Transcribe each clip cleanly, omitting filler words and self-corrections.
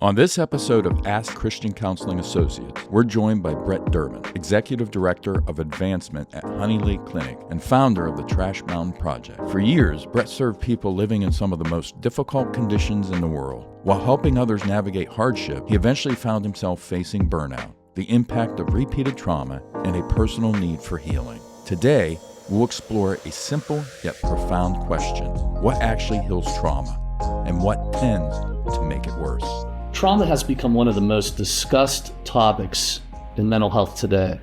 On this episode of Ask Christian Counseling Associates, we're joined by Brett Durbin, Executive Director of Advancement at Honey Lake Clinic and founder of the Trash Mountain Project. For years, Brett served people living in some of the most difficult conditions in the world. While helping others navigate hardship, he eventually found himself facing burnout, the impact of repeated trauma, and a personal need for healing. Today, we'll explore a simple yet profound question: what actually heals trauma, and what tends to make it worse? Trauma has become one of the most discussed topics in mental health today.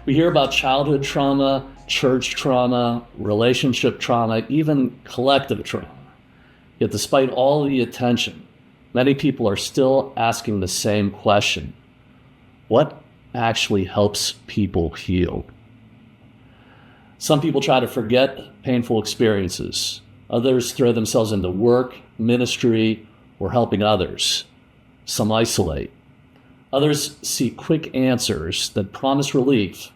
We hear about childhood trauma, church trauma, relationship trauma, even collective trauma. Yet despite all the attention, many people are still asking the same question: what actually helps people heal? Some people try to forget painful experiences. Others throw themselves into work, ministry, or helping others. Some isolate. Others seek quick answers that promise relief,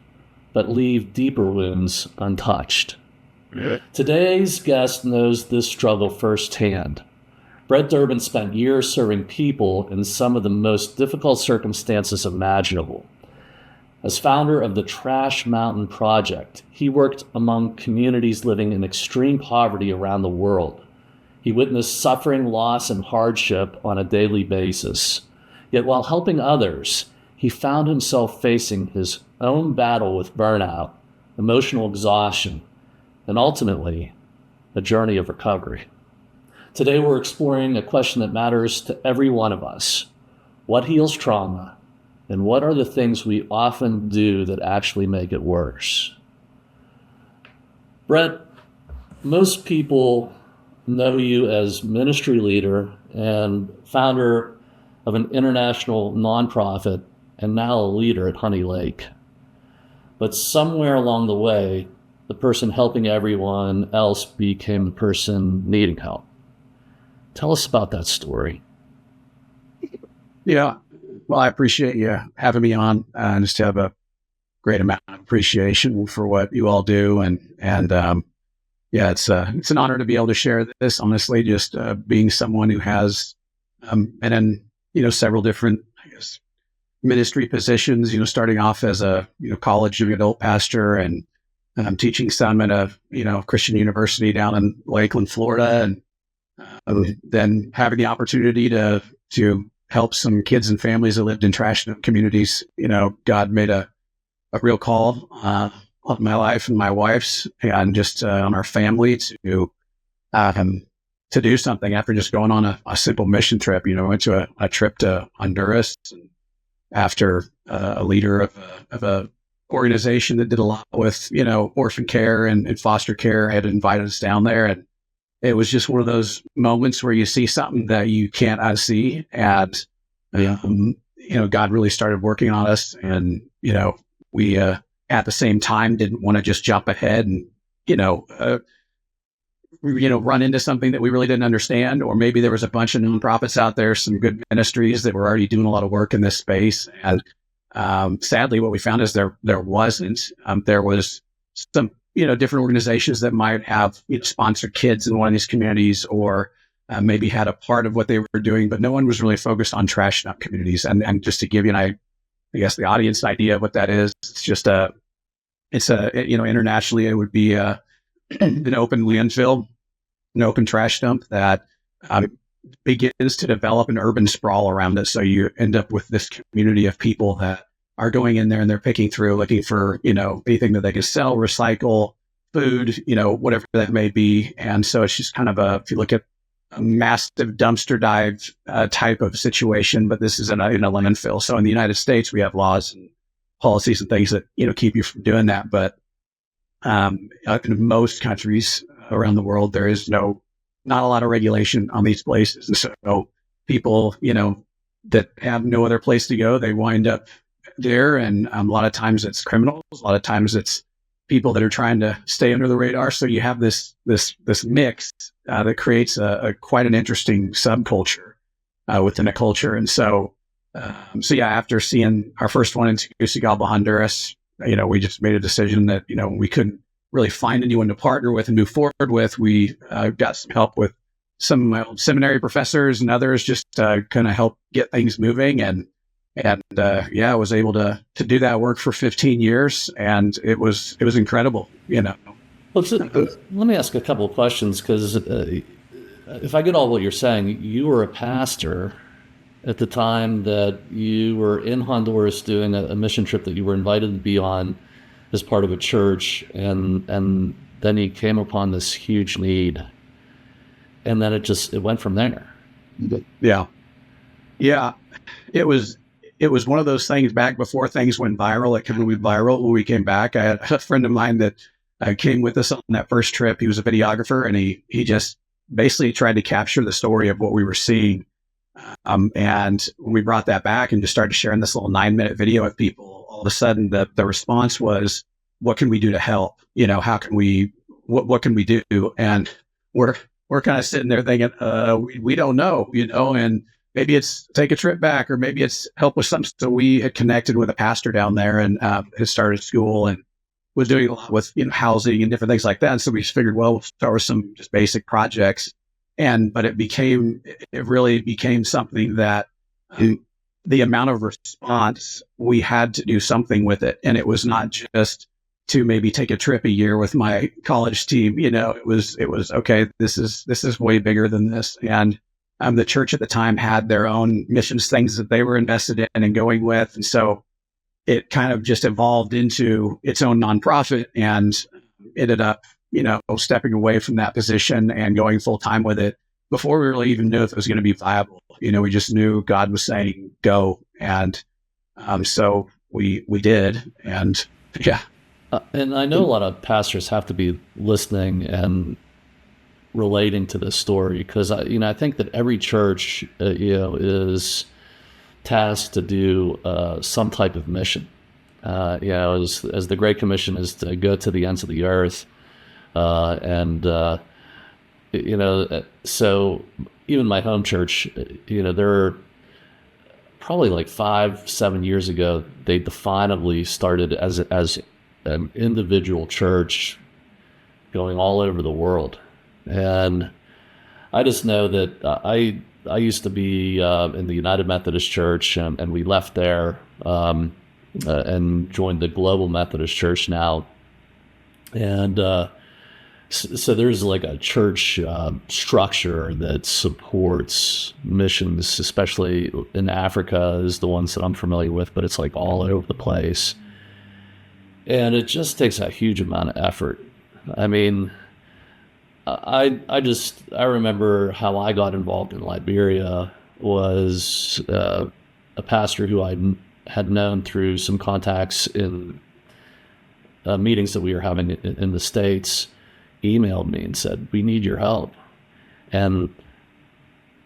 but leave deeper wounds untouched. Today's guest knows this struggle firsthand. Brett Durbin spent years serving people in some of the most difficult circumstances imaginable. As founder of the Trash Mountain Project, he worked among communities living in extreme poverty around the world. He witnessed suffering, loss, and hardship on a daily basis. Yet while helping others, he found himself facing his own battle with burnout, emotional exhaustion, and ultimately, a journey of recovery. Today, we're exploring a question that matters to every one of us: what heals trauma, and what are the things we often do that actually make it worse? Brett, most people know you as ministry leader and founder of an international nonprofit and now a leader at Honey Lake. But somewhere along the way, the person helping everyone else became the person needing help. Tell us about that story. Yeah, well, I appreciate you having me on. I just have a great amount of appreciation for what you all do, and yeah, it's an honor to be able to share this. Honestly, just being someone who has been in several different, ministry positions. Starting off as a college young adult pastor, and teaching some at a Christian university down in Lakeland, Florida, and then having the opportunity to help some kids and families that lived in trash communities. God made a real call on my life and my wife's, and just on our family to do something after just going on a simple mission trip. Went to a trip to Honduras after a leader of a organization that did a lot with orphan care and foster care had invited us down there, and it was just one of those moments where you see something that you can't unsee, and God really started working on us, and we at the same time didn't want to just jump ahead and run into something that we really didn't understand. Or maybe there was a bunch of nonprofits out there, some good ministries that were already doing a lot of work in this space, and sadly what we found is there wasn't. There was some different organizations that might have sponsored kids in one of these communities, or maybe had a part of what they were doing, but no one was really focused on trash dump communities. And just to give you the audience an idea of what that is, it's internationally it would be an open landfill, an open trash dump that begins to develop an urban sprawl around it. So you end up with this community of people that are going in there and they're picking through, looking for anything that they can sell, recycle, food, whatever that may be. And so it's just kind of if you look at a massive dumpster dive type of situation, but this is in a landfill. So in the United States, we have laws and policies and things that keep you from doing that. But in most countries around the world, there is not a lot of regulation on these places, and so people that have no other place to go, they wind up there. And a lot of times it's criminals, a lot of times it's people that are trying to stay under the radar. So you have this mix that creates a quite an interesting subculture within a culture. And so yeah, after seeing our first one in Tegucigalpa, Honduras, we just made a decision that we couldn't really find anyone to partner with and move forward with. We got some help with seminary professors and others just kind of help get things moving. And I was able to do that work for 15 years, and it was incredible. Well, let me ask a couple of questions, because if I get all what you're saying, you were a pastor at the time that you were in Honduras doing a mission trip that you were invited to be on as part of a church, and then you came upon this huge need, and then it went from there. Yeah. It was one of those things back before things went viral. It could be viral when we came back. I had a friend of mine that came with us on that first trip. He was a videographer, and he just basically tried to capture the story of what we were seeing. And when we brought that back and just started sharing this little 9-minute video with people, all of a sudden the response was, what can we do to help? How can we, what can we do? And we're kind of sitting there thinking, we don't know, and maybe it's take a trip back, or maybe it's help with something. So we had connected with a pastor down there, and had started school and was doing a lot with, housing and different things like that. And so we just figured, well, we'll start with some just basic projects. But it really became something that the amount of response, we had to do something with it. And it was not just to maybe take a trip a year with my college team. It was okay, this is way bigger than this. And the church at the time had their own missions, things that they were invested in and going with. And so it kind of just evolved into its own nonprofit, and ended up, stepping away from that position and going full time with it before we really even knew if it was going to be viable. We just knew God was saying go. And so we did. And yeah. And I know a lot of pastors have to be listening and relating to this story, because I think that every church is tasked to do some type of mission. As the Great Commission is to go to the ends of the earth, so even my home church, there probably like 5-7 years ago, they definably started as an individual church going all over the world. And I just know that I used to be in the United Methodist Church, and we left there and joined the Global Methodist Church now. And so there's like a church structure that supports missions, especially in Africa is the ones that I'm familiar with, but it's like all over the place. And it just takes a huge amount of effort. I mean, I remember how I got involved in Liberia was a pastor who I had known through some contacts in meetings that we were having in the States, emailed me and said, we need your help. And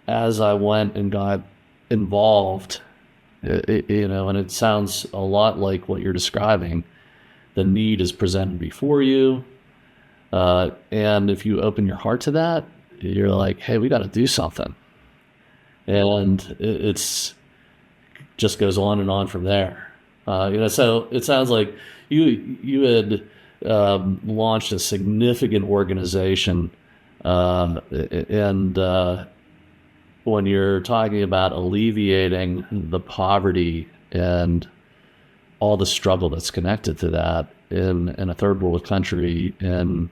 as I went and got involved, and it sounds a lot like what you're describing, the need is presented before you. And if you open your heart to that, you're like, hey, we got to do something. And it's just goes on and on from there. So it sounds like you had launched a significant organization. And when you're talking about alleviating the poverty and all the struggle that's connected to that in a third world country and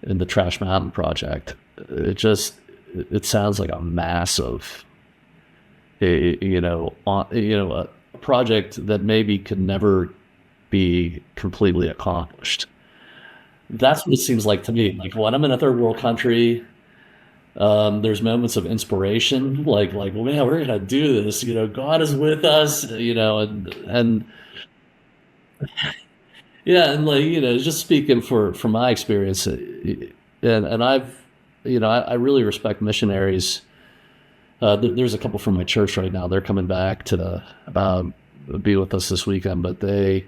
in the Trash Mountain Project, it sounds like a massive, a project that maybe could never be completely accomplished. That's what it seems like to me. Like when I'm in a third world country, there's moments of inspiration, like, well, man, we're gonna do this. God is with us. And yeah, and just speaking from my experience, and I've, I really respect missionaries. There's a couple from my church right now. They're coming back to be with us this weekend, but I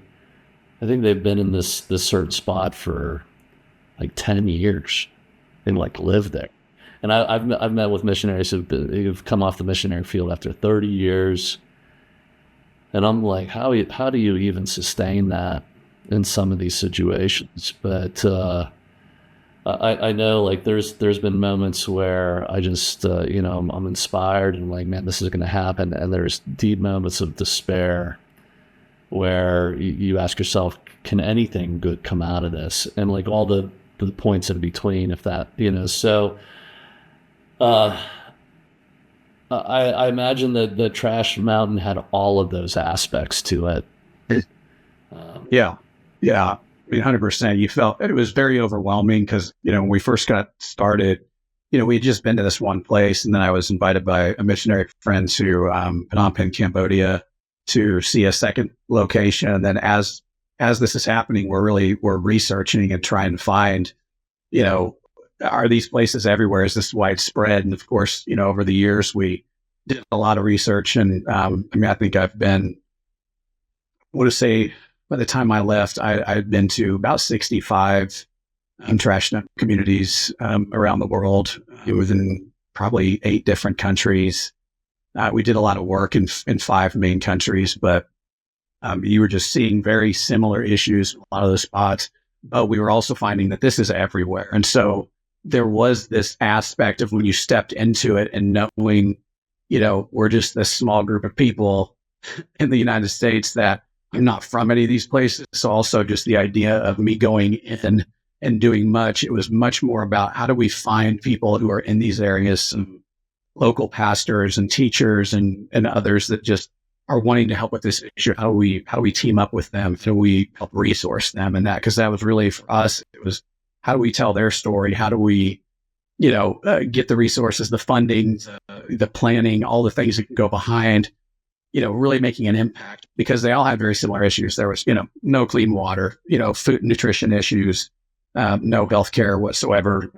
think they've been in this certain spot for like 10 years and lived there. And I've met with missionaries who've come off the missionary field after 30 years. And I'm like, how do you even sustain that in some of these situations? But I know like there's been moments where I just I'm inspired and like, man, this is going to happen, and there's deep moments of despair where you ask yourself, can anything good come out of this? And like all the points in between, if that, so uh, I imagine that the Trash Mountain had all of those aspects to it. Yeah. Yeah. I mean, 100%. You felt it was very overwhelming because, when we first got started, we had just been to this one place, and then I was invited by a missionary friend to Phnom Penh, Cambodia, to see a second location. And then as this is happening, we're researching and trying to find, are these places everywhere? Is this widespread? And of course, over the years, we did a lot of research. And I think I've been, I want to say, by the time I left, I'd been to about 65 trash dump communities around the world, within probably 8 different countries. We did a lot of work in 5 main countries, but you were just seeing very similar issues in a lot of the spots. But we were also finding that this is everywhere. And so there was this aspect of when you stepped into it and knowing, we're just this small group of people in the United States that I'm not from any of these places. So also just the idea of me going in and doing much, it was much more about how do we find people who are in these areas, some local pastors and teachers and others that just are wanting to help with this issue. How do we team up with them? How do we help resource them? And that, because that was really for us, it was how do we tell their story? How do we, get the resources, the funding, the planning, all the things that can go behind, really making an impact, because they all had very similar issues. There was, no clean water, food and nutrition issues, no healthcare whatsoever,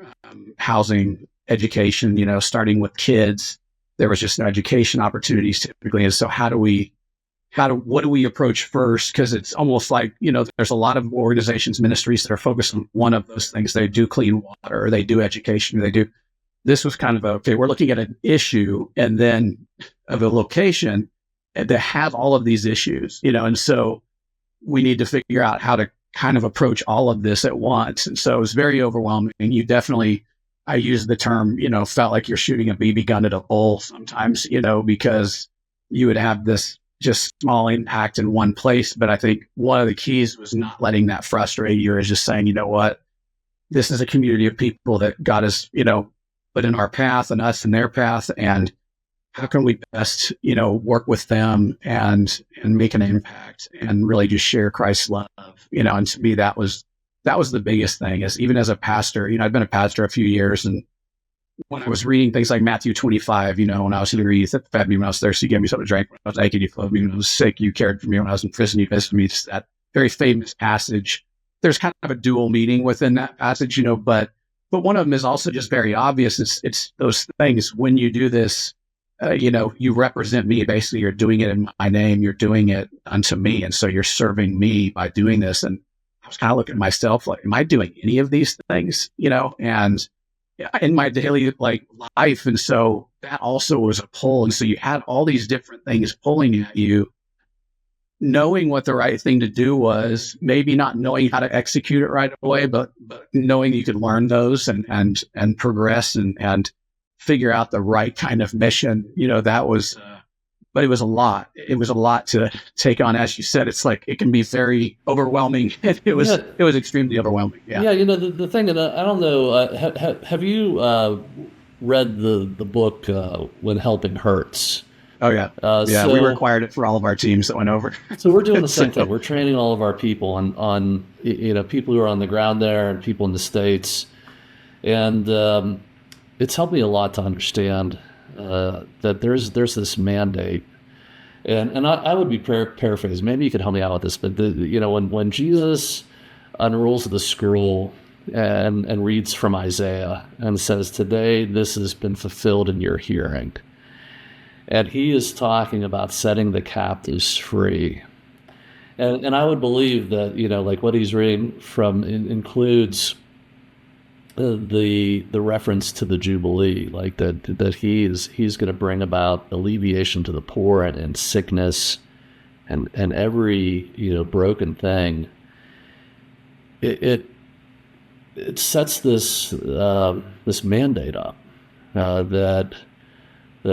housing, education, starting with kids. There was just no education opportunities typically. And so what do we approach first? Because it's almost like, there's a lot of organizations, ministries that are focused on one of those things. They do clean water, or they do education, or they do. This was kind of okay, we're looking at an issue and then of a location that have all of these issues, and so we need to figure out how to kind of approach all of this at once. And so it was very overwhelming. I use the term, felt like you're shooting a BB gun at a bull sometimes, because you would have this just small impact in one place. But I think one of the keys was not letting that frustrate you, is just saying, you know what, this is a community of people that God has, put in our path and us in their path. And how can we best, work with them and make an impact and really just share Christ's love, and to me, that was the biggest thing. Is even as a pastor, I'd been a pastor a few years, and when I was reading things like Matthew 25, when I was in your youth, that fed me when I was thirsty, you gave me something to drink. When I was naked, you clothed me. When I was sick, you cared for me. When I was in prison, you visited me. Just that very famous passage. There's kind of a dual meaning within that passage, but one of them is also just very obvious. It's those things. When you do this, you represent me. Basically, you're doing it in my name. You're doing it unto me. And so you're serving me by doing this. And I was kind of looking at myself like, am I doing any of these things, and in my daily life. And so that also was a pull. And so you had all these different things pulling at you, knowing what the right thing to do was, maybe not knowing how to execute it right away, but knowing you could learn those and progress and figure out the right kind of mission. That was, but it was a lot. It was a lot to take on. As you said, it's like, it can be very overwhelming. It was extremely overwhelming. Yeah. Yeah. The thing that I don't know, have you read the book, When Helping Hurts? Oh yeah. So, we required it for all of our teams that went over. So we're doing the same thing. We're training all of our people on people who are on the ground there and people in the States. And, it's helped me a lot to understand that there's this mandate, and I would be paraphrased. Maybe you could help me out with this, but when Jesus unrolls the scroll and reads from Isaiah and says, "Today this has been fulfilled in your hearing," and he is talking about setting the captives free, and I would believe that what he's reading from includes the reference to the Jubilee, like that he's going to bring about alleviation to the poor and sickness and every broken thing. It it sets this mandate up that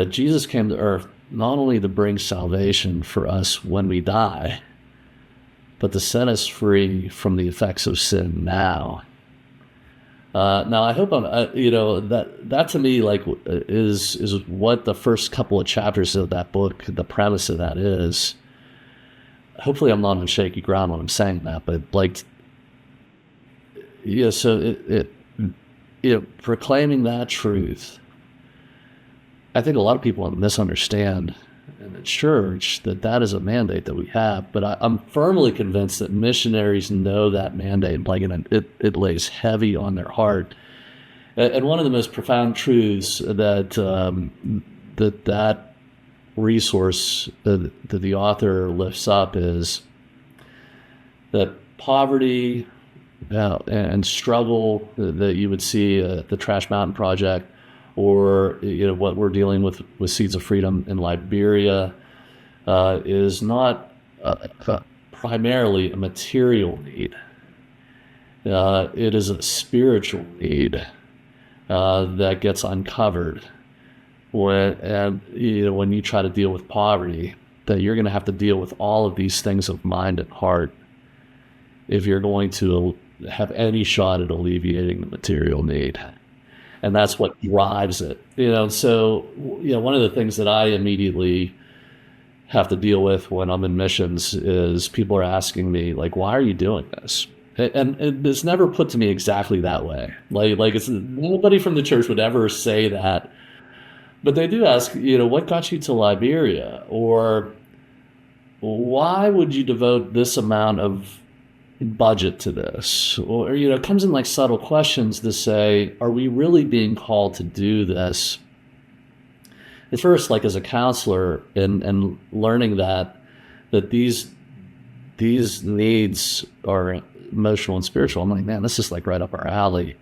Jesus came to earth not only to bring salvation for us when we die, but to set us free from the effects of sin now. Now, I hope that to me is what the first couple of chapters of that book, the premise of that is. Hopefully, I'm not on shaky ground when I'm saying that, but so proclaiming that truth. I think a lot of people misunderstand in the church that is a mandate that we have, but I'm firmly convinced that missionaries know that mandate, it lays heavy on their heart. And one of the most profound truths that resource that the author lifts up is that poverty and struggle that you would see at the Trash Mountain Project, or what we're dealing with Seeds of Freedom in Liberia, is not primarily a material need. It is a spiritual need that gets uncovered when you try to deal with poverty. That you're going to have to deal with all of these things of mind and heart if you're going to have any shot at alleviating the material need. And that's what drives it. So one of the things that I immediately have to deal with when I'm in missions is people are asking me, like, why are you doing this? And it's never put to me exactly that way. Like it's nobody from the church would ever say that. But they do ask, what got you to Liberia? Or why would you devote this amount of budget to this? Or, it comes in like subtle questions to say, are we really being called to do this? At first, like as a counselor and learning that these needs are emotional and spiritual, I'm like, man, this is like right up our alley.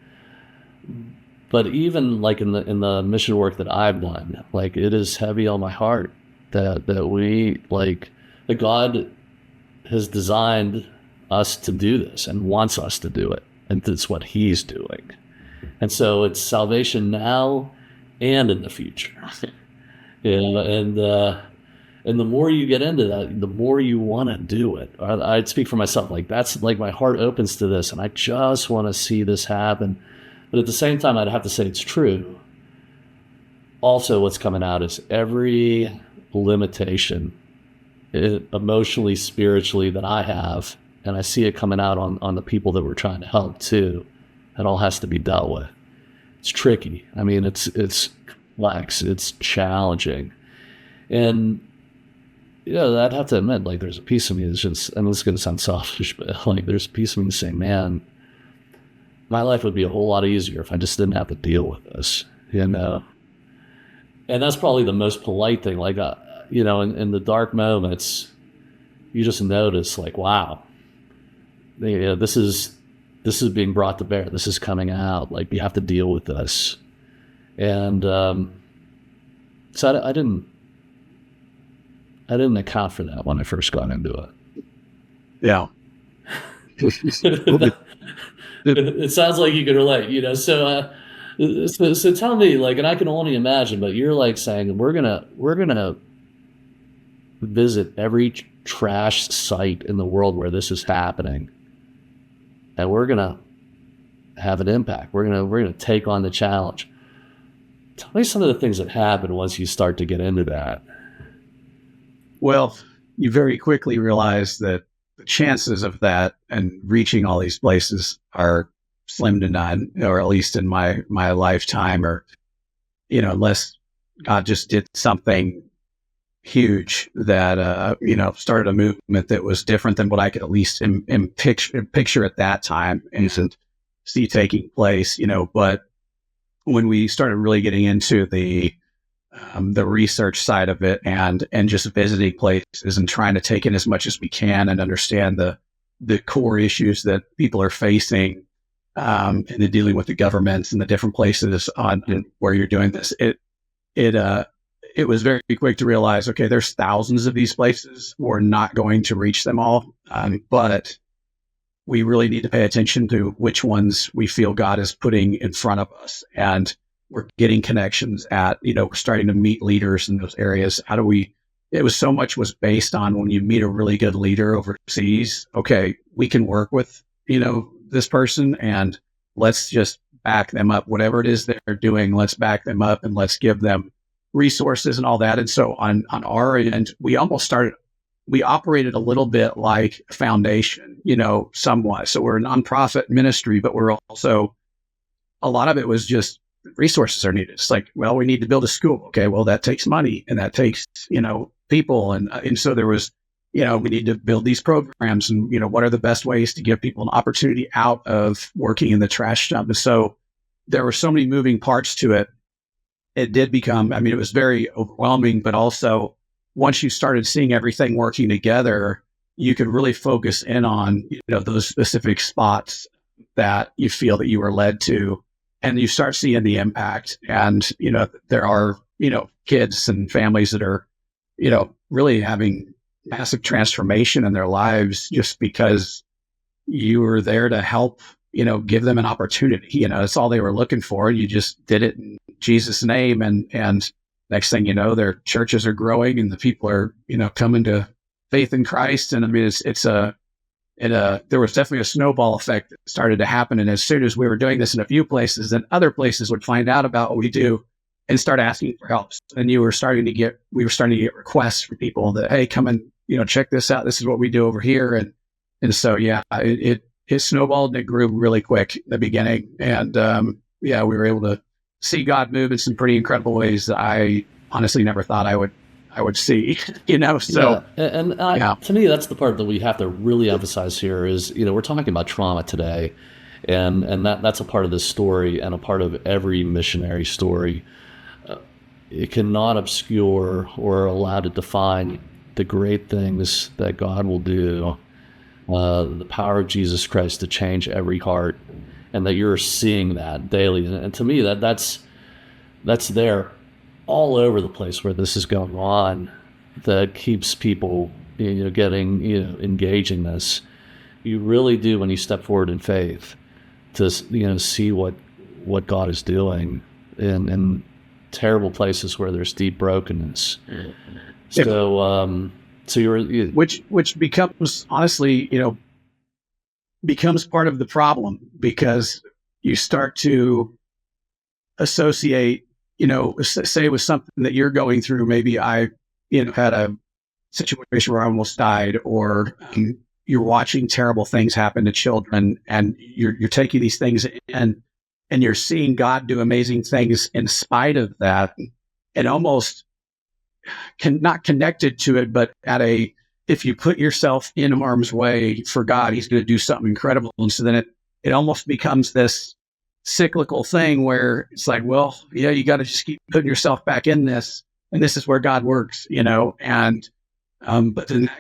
But even like in the mission work that I've done, like it is heavy on my heart that God has designed us to do this and wants us to do it, and it's what He's doing. And so it's salvation now and in the future. And the more you get into that, the more you want to do it. I'd speak for myself, like that's like my heart opens to this, and I just want to see this happen. But at the same time, I'd have to say it's true. Also, what's coming out is every limitation, emotionally, spiritually, that I have, and I see it coming out on the people that we're trying to help too. That all has to be dealt with. It's tricky. I mean, it's complex. It's challenging, and I'd have to admit, like, there's a piece of me that's just, and this is going to sound selfish, but like, there's a piece of me saying, man, my life would be a whole lot easier if I just didn't have to deal with this, And that's probably the most polite thing. Like, in the dark moments, you just notice, like, wow, this is being brought to bear. This is coming out. Like, you have to deal with this. And so I didn't account for that when I first got into it. Yeah. It sounds like you can relate, so tell me, like, and I can only imagine, but you're like saying, we're gonna visit every trash site in the world where this is happening, and we're gonna have an impact. We're gonna take on the challenge. Tell me some of the things that happen once you start to get into that. Well, you very quickly realize that the chances of that and reaching all these places are slim to none, or at least in my lifetime, or, unless God just did something huge that, started a movement that was different than what I could at least picture at that time and see taking place, but when we started really getting into the research side of it and just visiting places and trying to take in as much as we can and understand the core issues that people are facing, and then dealing with the governments and the different places where you're doing this, it was very quick to realize, okay, there's thousands of these places. We're not going to reach them all, but we really need to pay attention to which ones we feel God is putting in front of us. And we're getting connections at, we're starting to meet leaders in those areas. It was so much was based on when you meet a really good leader overseas, okay, we can work with, this person, and let's just back them up. Whatever it is they're doing, let's back them up and let's give them resources and all that. And so on our end, we operated a little bit like a foundation, somewhat. So we're a nonprofit ministry, but we're also, a lot of it was just resources are needed. It's like, well, we need to build a school. Okay, well, that takes money and that takes, people. And so there was, we need to build these programs and, what are the best ways to give people an opportunity out of working in the trash dump. And so there were so many moving parts to it. It did become, it was very overwhelming, but also once you started seeing everything working together, you could really focus in on, those specific spots that you feel that you were led to, and you start seeing the impact. And, there are, kids and families that are, really having massive transformation in their lives just because you were there to help, give them an opportunity. That's all they were looking for. You just did it in Jesus' name. And next thing you know, their churches are growing and the people are, coming to faith in Christ. And there was definitely a snowball effect that started to happen. And as soon as we were doing this in a few places, then other places would find out about what we do and start asking for help. And we were starting to get requests from people that, hey, come and, check this out. This is what we do over here. And so, yeah, it snowballed and it grew really quick in the beginning. And, we were able to see God move in some pretty incredible ways that I honestly never thought I would see, so. Yeah. To me, that's the part that we have to really emphasize here is, we're talking about trauma today, and that's a part of this story and a part of every missionary story. It cannot obscure or allow to define the great things that God will do, the power of Jesus Christ to change every heart, and that you're seeing that daily. And to me, that's there all over the place where this is going on, that keeps people, getting, engaged in this. You really do, when you step forward in faith, to, see what God is doing in terrible places where there's deep brokenness. So, which becomes, honestly, becomes part of the problem, because you start to associate, say with something that you're going through. Maybe I, had a situation where I almost died, or you're watching terrible things happen to children, and you're taking these things in, and you're seeing God do amazing things in spite of that, and almost not connected to it, but if you put yourself in harm's way for God, he's going to do something incredible. And so then it almost becomes this cyclical thing where it's like, well, yeah, you got to just keep putting yourself back in this, and this is where God works, and but then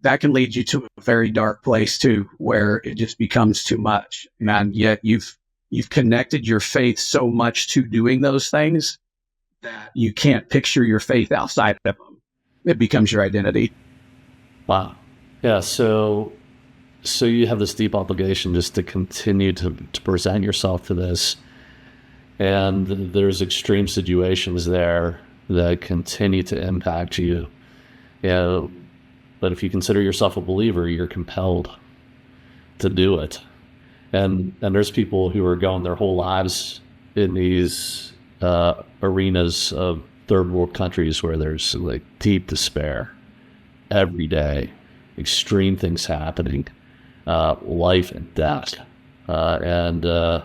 that can lead you to a very dark place too, where it just becomes too much. And yet you've connected your faith so much to doing those things that you can't picture your faith outside of them. It becomes your identity. Wow. Yeah. So you have this deep obligation just to continue to present yourself to this. And there's extreme situations there that continue to impact you. But if you consider yourself a believer, you're compelled to do it. And there's people who are going their whole lives in these arenas of third world countries where there's like deep despair every day, extreme things happening, life and death. I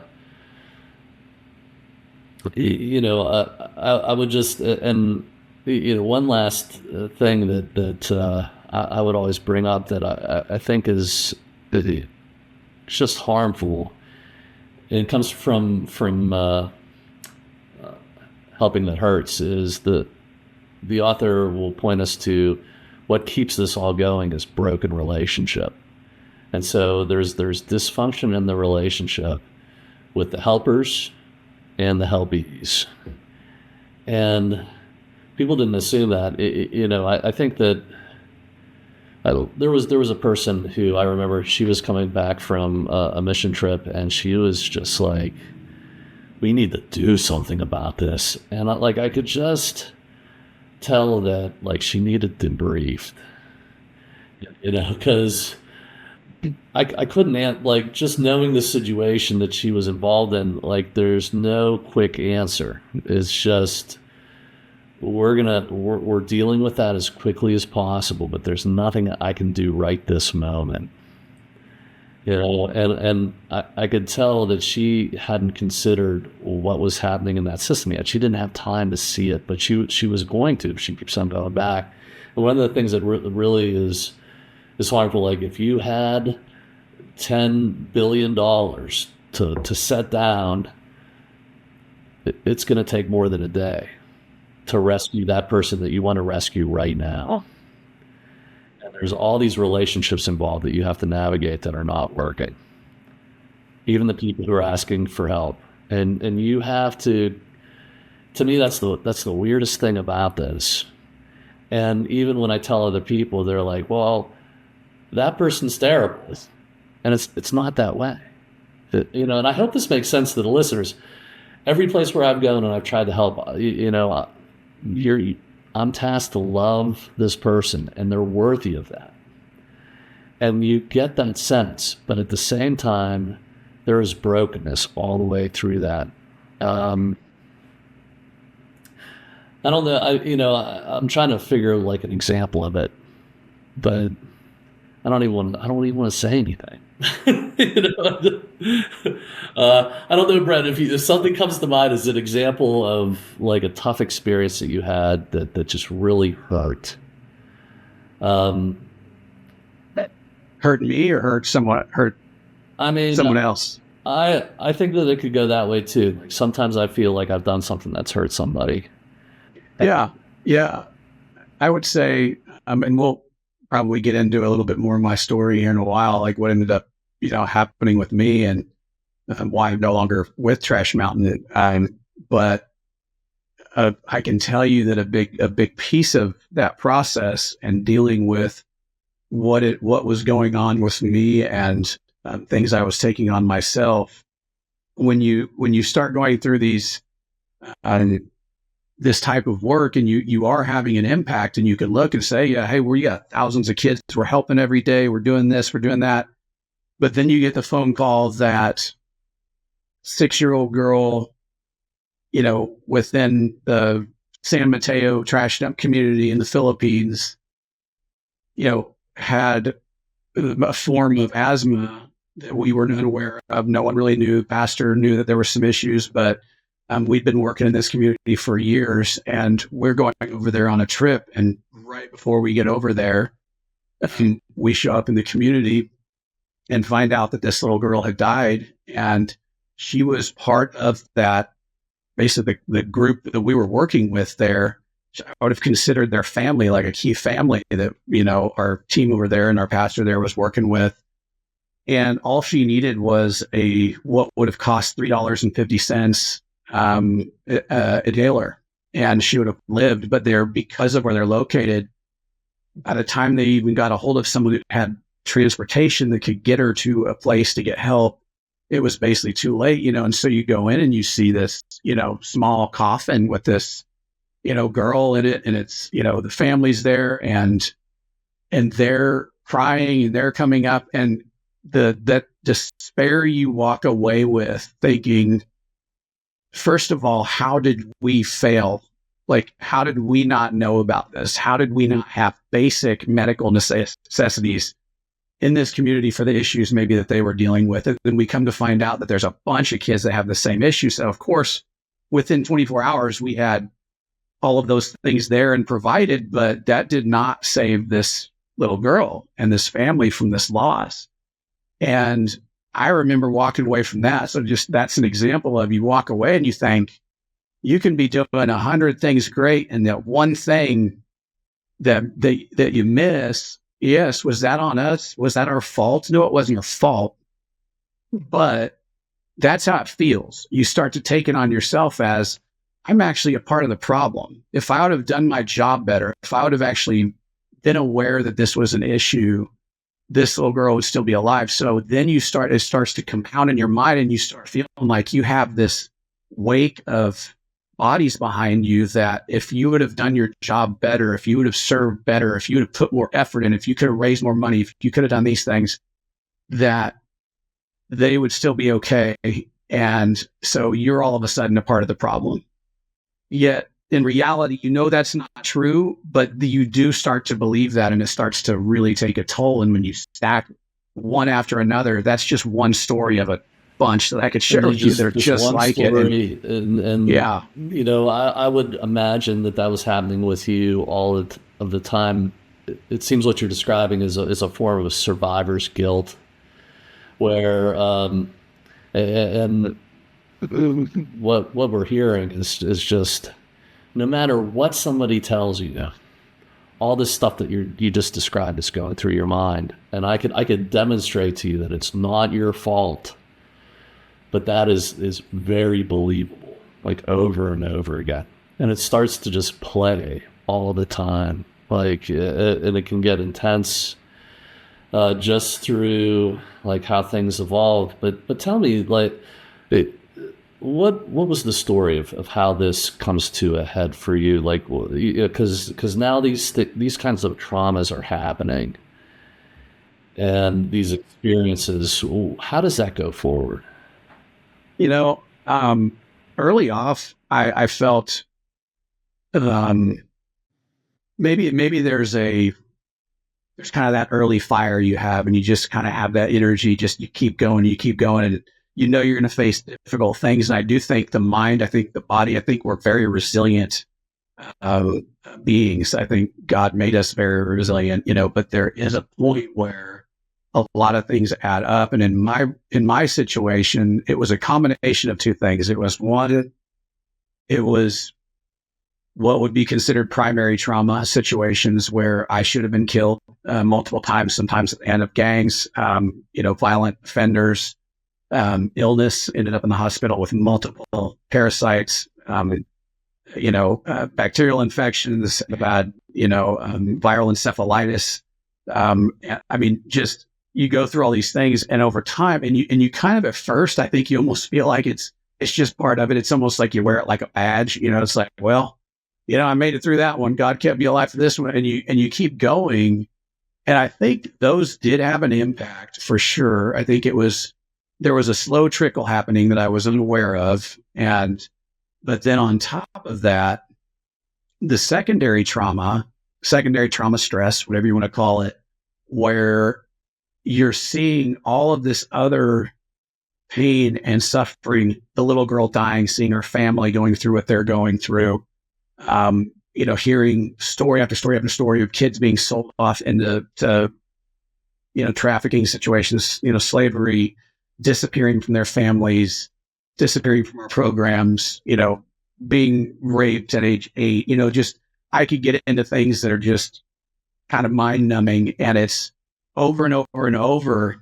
would just, one last thing that I would always bring up that I think is just harmful, and it comes from Helping That Hurts, is the author will point us to what keeps this all going is broken relationship. And so there's dysfunction in the relationship with the helpers and the helpees. And people didn't assume that. I think that There was a person who I remember, she was coming back from a mission trip, and she was just like, we need to do something about this. And I could just tell that like she needed debriefed, because I couldn't like, just knowing the situation that she was involved in, like there's no quick answer. It's just, we're dealing with that as quickly as possible, but there's nothing I can do right this moment. And I could tell that she hadn't considered what was happening in that system yet. She didn't have time to see it, but she was going to. She keeps on going back. And one of the things that really is harmful, like if you had $10 billion to set down, it's going to take more than a day to rescue that person that you want to rescue right now. And there's all these relationships involved that you have to navigate that are not working. Even the people who are asking for help. And you have to me, that's the weirdest thing about this. And even when I tell other people, they're like, well, that person's terrible. And it's not that way. And I hope this makes sense to the listeners. Every place where I've gone and I've tried to help, I'm tasked to love this person, and they're worthy of that. And you get that sense, but at the same time, there is brokenness all the way through that. I don't know. I'm trying to figure like an example of it, but I don't even want to say anything. I don't know, Brett, if something comes to mind as an example of like a tough experience that you had that just really hurt. Hurt me or hurt someone else? I think that it could go that way too. Like sometimes I feel like I've done something that's hurt somebody. Yeah. I would say, and we'll probably get into a little bit more of my story here in a while, like what ended up, happening with me and why I'm no longer with Trash Mountain. But I can tell you that a big piece of that process and dealing with what was going on with me and things I was taking on myself, when you start going through these this type of work and you are having an impact, and you can look and say, yeah, hey, we got thousands of kids, we're helping every day, we're doing this, we're doing that. But then you get the phone call that 6-year-old girl, within the San Mateo trash dump community in the Philippines, had a form of asthma that we were not aware of. No one really knew. Pastor knew that there were some issues, but we'd been working in this community for years, and we're going over there on a trip. And right before we get over there, we show up in the community and find out that this little girl had died. And she was part of that, basically the group that we were working with there. I would have considered their family like a key family that, our team over there and our pastor there was working with. And all she needed was what would have cost $3.50 a inhaler, and she would have lived. But because of where they're located, by the time they even got a hold of someone who had transportation that could get her to a place to get help, it was basically too late, and so you go in and you see this, small coffin with this, girl in it, and it's, the family's there, and they're crying and they're coming up, and that despair you walk away with thinking, first of all, how did we fail? Like, how did we not know about this? How did we not have basic medical necessities in this community for the issues maybe that they were dealing with? And then we come to find out that there's a bunch of kids that have the same issue. So of course, within 24 hours, we had all of those things there and provided, but that did not save this little girl and this family from this loss. And I remember walking away from that. So just, that's an example of, you walk away and you think you can be doing 100 things great, and that one thing that you miss, yes, was that on us? Was that our fault? No, it wasn't your fault. But that's how it feels. You start to take it on yourself as, I'm actually a part of the problem. If I would have done my job better, if I would have actually then aware that this was an issue, this little girl would still be alive. So then it starts to compound in your mind, and you start feeling like you have this wake of bodies behind you that if you would have done your job better, if you would have served better, if you would have put more effort in, if you could have raised more money, if you could have done these things, that they would still be okay. And so you're all of a sudden a part of the problem. Yet in reality, that's not true, but you do start to believe that, and it starts to really take a toll. And when you stack one after another, that's just one story of a bunch that I could share with you. They're just like it. And yeah, I would imagine that was happening with you all of the time. It seems what you're describing is a form of survivor's guilt, where and what we're hearing is just, no matter what somebody tells you, all this stuff that you just described is going through your mind, and I could demonstrate to you that it's not your fault. But that is very believable, like over and over again. And it starts to just play all the time. And it can get intense just through like how things evolve. But tell me, what was the story of how this comes to a head for you? Like, because now these kinds of traumas are happening, and these experiences, how does that go forward? Early off, I felt maybe there's kind of that early fire you have, and you just kind of have that energy, just you keep going, and you're going to face difficult things. And I do think the mind, I think the body, I think we're very resilient beings. I think God made us very resilient, but there is a point where a lot of things add up. And in my situation, it was a combination of two things. It was one, it was what would be considered primary trauma situations where I should have been killed multiple times, sometimes at the end of gangs, violent offenders, illness, ended up in the hospital with multiple parasites, bacterial infections, bad, viral encephalitis. You go through all these things, and over time, and you kind of, at first, I think you almost feel like it's just part of it. It's almost like you wear it like a badge. It's like, well, I made it through that one. God kept me alive for this one, and you keep going. And I think those did have an impact for sure. I think there was a slow trickle happening that I was unaware of, but then on top of that, the secondary trauma stress, whatever you want to call it, where you're seeing all of this other pain and suffering, the little girl dying, seeing her family going through what they're going through, hearing story after story after story of kids being sold off into trafficking situations, slavery, disappearing from their families, disappearing from our programs, being raped at age 8, I could get into things that are just kind of mind numbing, and it's over and over and over.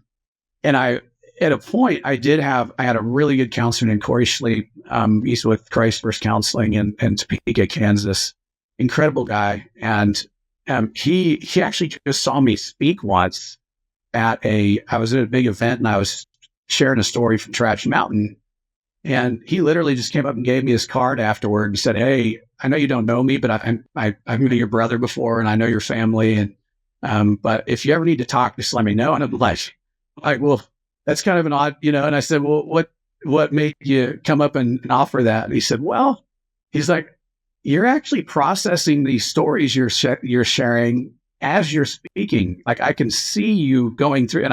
And at a point, I had a really good counselor named Corey Schleep. He's with Christ First Counseling in Topeka, Kansas. Incredible guy. And he actually just saw me speak once I was at a big event, and I was sharing a story from Trash Mountain. And he literally just came up and gave me his card afterward and said, "Hey, I know you don't know me, but I've met your brother before, and I know your family. And but if you ever need to talk, just let me know." And I'm like, well, that's kind of an odd, And I said, "Well, what made you come up and offer that?" And he said, "Well," he's like, "you're actually processing these stories you're sharing as you're speaking. Like, I can see you going through."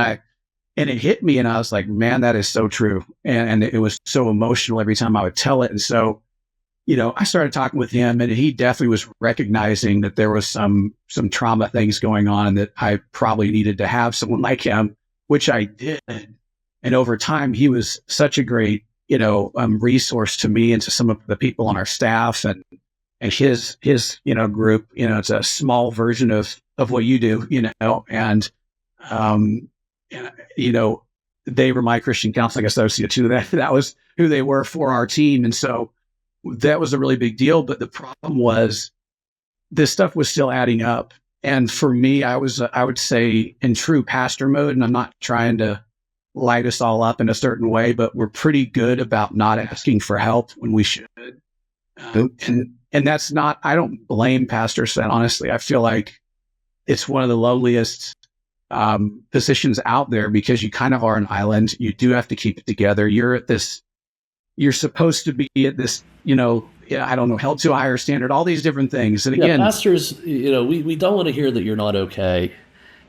And it hit me, and I was like, "Man, that is so true." And it was so emotional every time I would tell it. And so, I started talking with him, and he definitely was recognizing that there was some trauma things going on, and that I probably needed to have someone like him, which I did. And over time, he was such a great, resource to me and to some of the people on our staff, and his group. It's a small version of what you do, and they were my Christian counseling associate too. That was who they were for our team. And so that was a really big deal. But the problem was this stuff was still adding up. And for me, I would say in true pastor mode, and I'm not trying to light us all up in a certain way, but we're pretty good about not asking for help when we should. And that's not, I don't blame pastors. Honestly, I feel like it's one of the lowliest positions out there because you kind of are an island. You do have to keep it together. You're supposed to be at this, I don't know, held to a higher standard, all these different things. And again, pastors, we don't want to hear that you're not okay.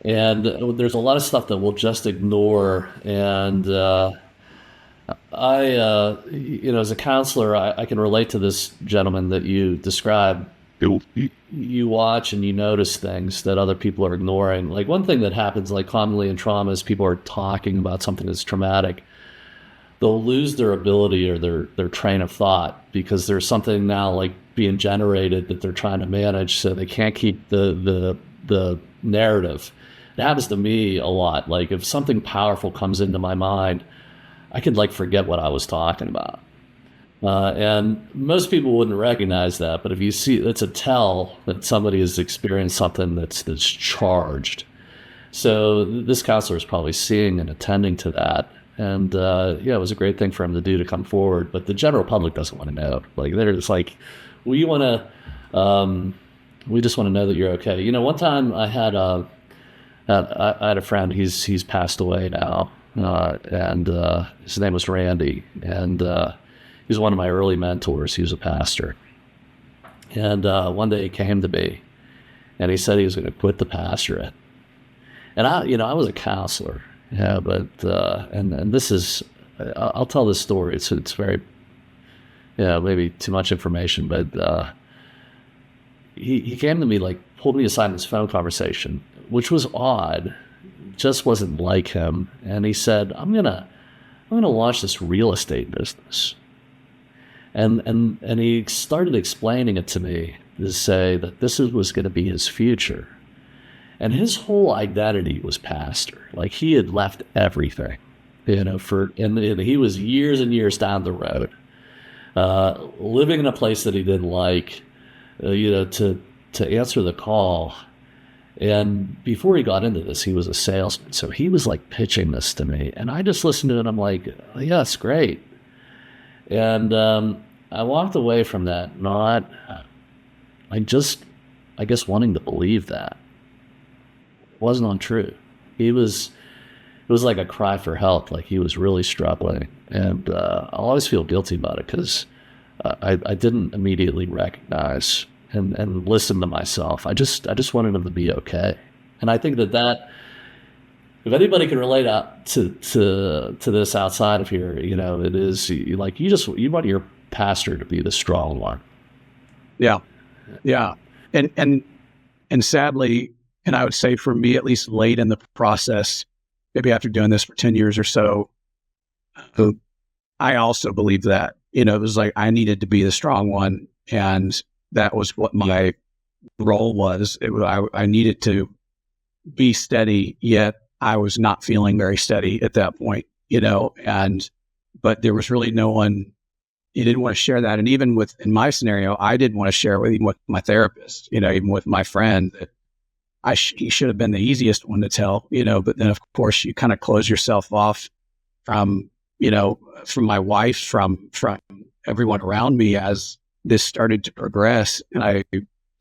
And there's a lot of stuff that we'll just ignore. And as a counselor, I can relate to this gentleman that you described. You watch and you notice things that other people are ignoring. Like one thing that happens like commonly in trauma is people are talking about something that's traumatic. They'll lose their ability or their train of thought because there's something now like being generated that they're trying to manage, so they can't keep the narrative. It happens to me a lot. Like if something powerful comes into my mind, I could like forget what I was talking about. And most people wouldn't recognize that, but if you see, it's a tell that somebody has experienced something that's charged. So this counselor is probably seeing and attending to that. And it was a great thing for him to do to come forward. But the general public doesn't want to know. Like they're just like, we just want to know that you're okay. One time I had a friend. He's passed away now, and his name was Randy, and he was one of my early mentors. He was a pastor, and one day he came to me, and he said he was going to quit the pastorate. And I was a counselor. Yeah, but and this is, I'll tell this story. It's very, maybe too much information, but he came to me, like pulled me aside in this phone conversation, which was odd, just wasn't like him. And he said, I'm gonna launch this real estate business, and he started explaining it to me to say that this was going to be his future. And his whole identity was pastor. Like he had left everything, and he was years and years down the road, living in a place that he didn't like, to answer the call. And before he got into this, he was a salesman. So he was like pitching this to me. And I just listened to it and I'm like, yeah, it's great. And I walked away from that I guess wanting to believe that. Wasn't untrue. It was like a cry for help. Like he was really struggling, and I'll always feel guilty about it because I didn't immediately recognize and listen to myself. I just wanted him to be okay, and I think that if anybody can relate out to this outside of here, it is like you want your pastor to be the strong one. Yeah, and sadly. And I would say for me, at least late in the process, maybe after doing this for 10 years or so, I also believed that, it was like I needed to be the strong one. And that was what my role was. I needed to be steady, yet I was not feeling very steady at that point, but there was really no one, he didn't want to share that. And even in my scenario, I didn't want to share it even with my therapist, even with my friend that, he should have been the easiest one to tell, but then of course you kind of close yourself off from my wife, from everyone around me as this started to progress. And I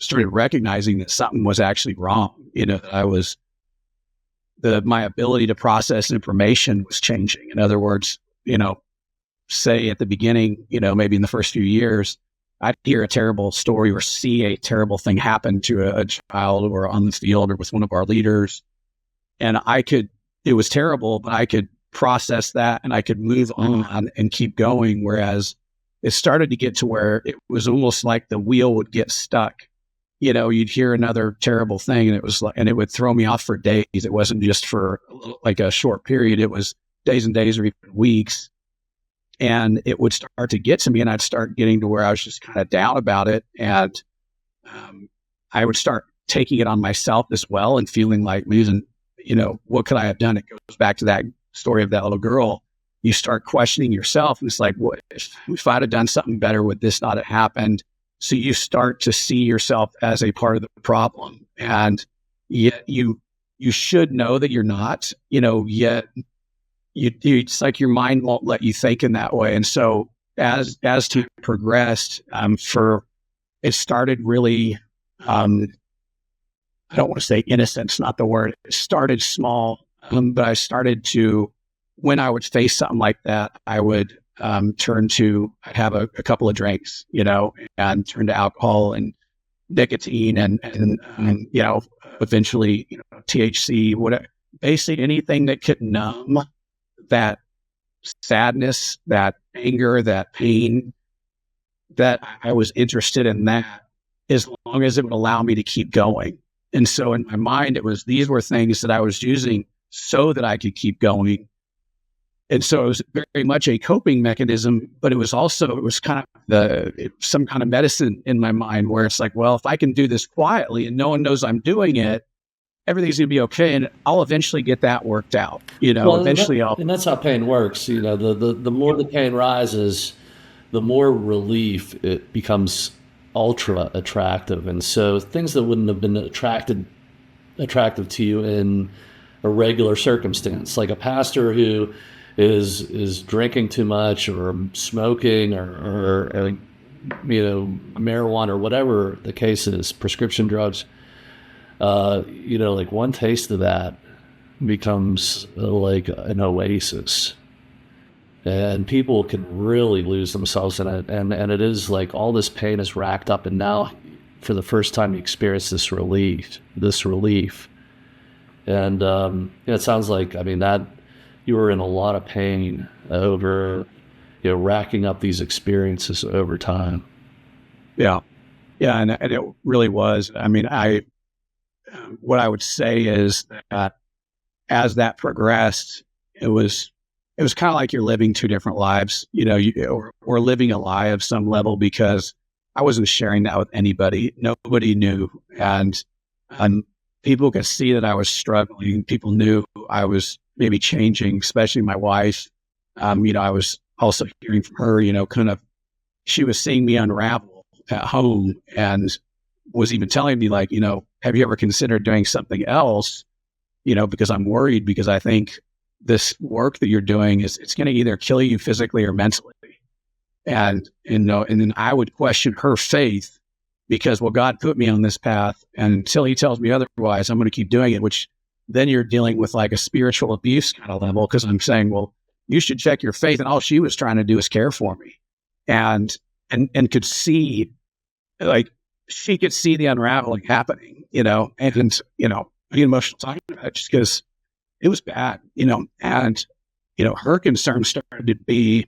started recognizing that something was actually wrong, that my ability to process information was changing. In other words, say at the beginning, maybe in the first few years, I'd hear a terrible story or see a terrible thing happen to a child or on the field or with one of our leaders. And it was terrible, but I could process that and I could move on and keep going. Whereas it started to get to where it was almost like the wheel would get stuck. You'd hear another terrible thing and it would throw me off for days. It wasn't just for like a short period. It was days and days or even weeks. And it would start to get to me and I'd start getting to where I was just kind of down about it. And I would start taking it on myself as well and feeling like, what could I have done? It goes back to that story of that little girl. You start questioning yourself. And it's like, what if I'd have done something better, would this not have happened? So you start to see yourself as a part of the problem. And yet you should know that you're not, yet it's like your mind won't let you think in that way. And so as time progressed, it started really, I don't want to say innocence, not the word. It started small, but I started to, when I would face something like that, I would I'd have a couple of drinks, and turn to alcohol and nicotine and eventually, THC, whatever, basically anything that could numb that sadness, that anger, that pain, that I was interested in that, as long as it would allow me to keep going. And so in my mind, these were things that I was using so that I could keep going. And so it was very much a coping mechanism, but it was kind of some kind of medicine in my mind where it's like, well, if I can do this quietly and no one knows I'm doing it, everything's going to be okay. And I'll eventually get that worked out, And that's how pain works. The more the pain rises, the more relief it becomes ultra attractive. And so things that wouldn't have been attractive to you in a regular circumstance, like a pastor who is drinking too much or smoking or marijuana or whatever the case is, prescription drugs, like one taste of that becomes like an oasis. And people can really lose themselves in it. And it is like all this pain is racked up. And now, for the first time, you experience this relief. And it sounds like, that you were in a lot of pain over, racking up these experiences over time. Yeah. Yeah. And it really was. What I would say is that as that progressed, it was kind of like you're living two different lives, or living a lie of some level, because I wasn't sharing that with anybody. Nobody knew. And people could see that I was struggling. People knew I was maybe changing, especially my wife. I was also hearing from her, she was seeing me unravel at home and was even telling me like, have you ever considered doing something else? Because I'm worried, because I think this work that you're doing it's going to either kill you physically or mentally. And then I would question her faith, because, well, God put me on this path, and until he tells me otherwise, I'm going to keep doing it, which then you're dealing with like a spiritual abuse kind of level, because I'm saying, well, you should check your faith. And all she was trying to do is care for me, and could see, like, she could see the unraveling happening, and being emotional talking about it, just because it was bad, and, her concern started to be,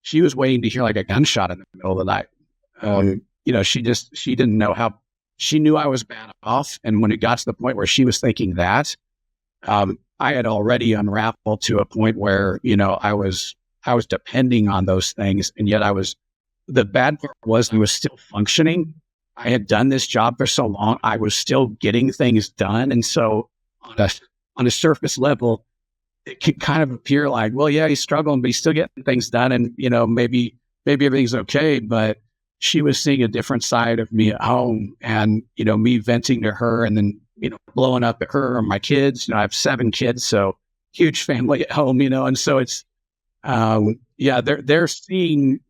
she was waiting to hear like a gunshot in the middle of the night. She didn't know how, she knew I was bad off. And when it got to the point where she was thinking that, I had already unraveled to a point where, I was depending on those things. And yet the bad part was I was still functioning. I had done this job for so long. I was still getting things done. And so on a surface level, it could kind of appear like, well, yeah, he's struggling, but he's still getting things done. And, maybe everything's okay. But she was seeing a different side of me at home, and, me venting to her, and then, blowing up at her or my kids. I have 7 kids, so huge family at home, and so it's, they're seeing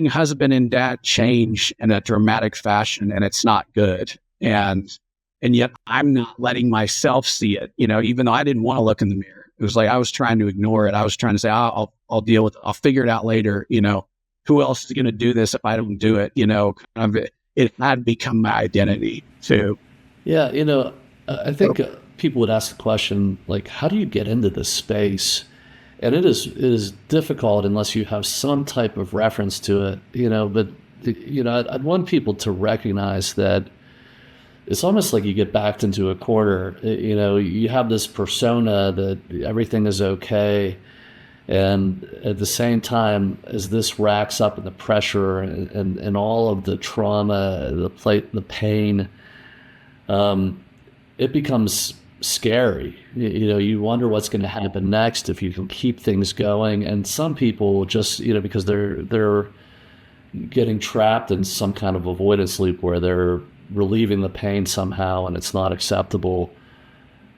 husband and dad change in a dramatic fashion, and it's not good. And yet I'm not letting myself see it, even though I didn't want to look in the mirror. It was like I was trying to ignore it. I was trying to say, I'll deal with it. I'll figure it out later. Who else is going to do this if I don't do it? It had become my identity too. Yeah. I think people would ask the question, like, how do you get into this space? And it is difficult unless you have some type of reference to it, but I'd want people to recognize that it's almost like you get backed into a corner. You have this persona that everything is okay. And at the same time, as this racks up in the pressure and all of the trauma, the pain, it becomes scary. You wonder what's going to happen next if you can keep things going. And some people just, because they're getting trapped in some kind of avoidance loop where they're relieving the pain somehow and it's not acceptable,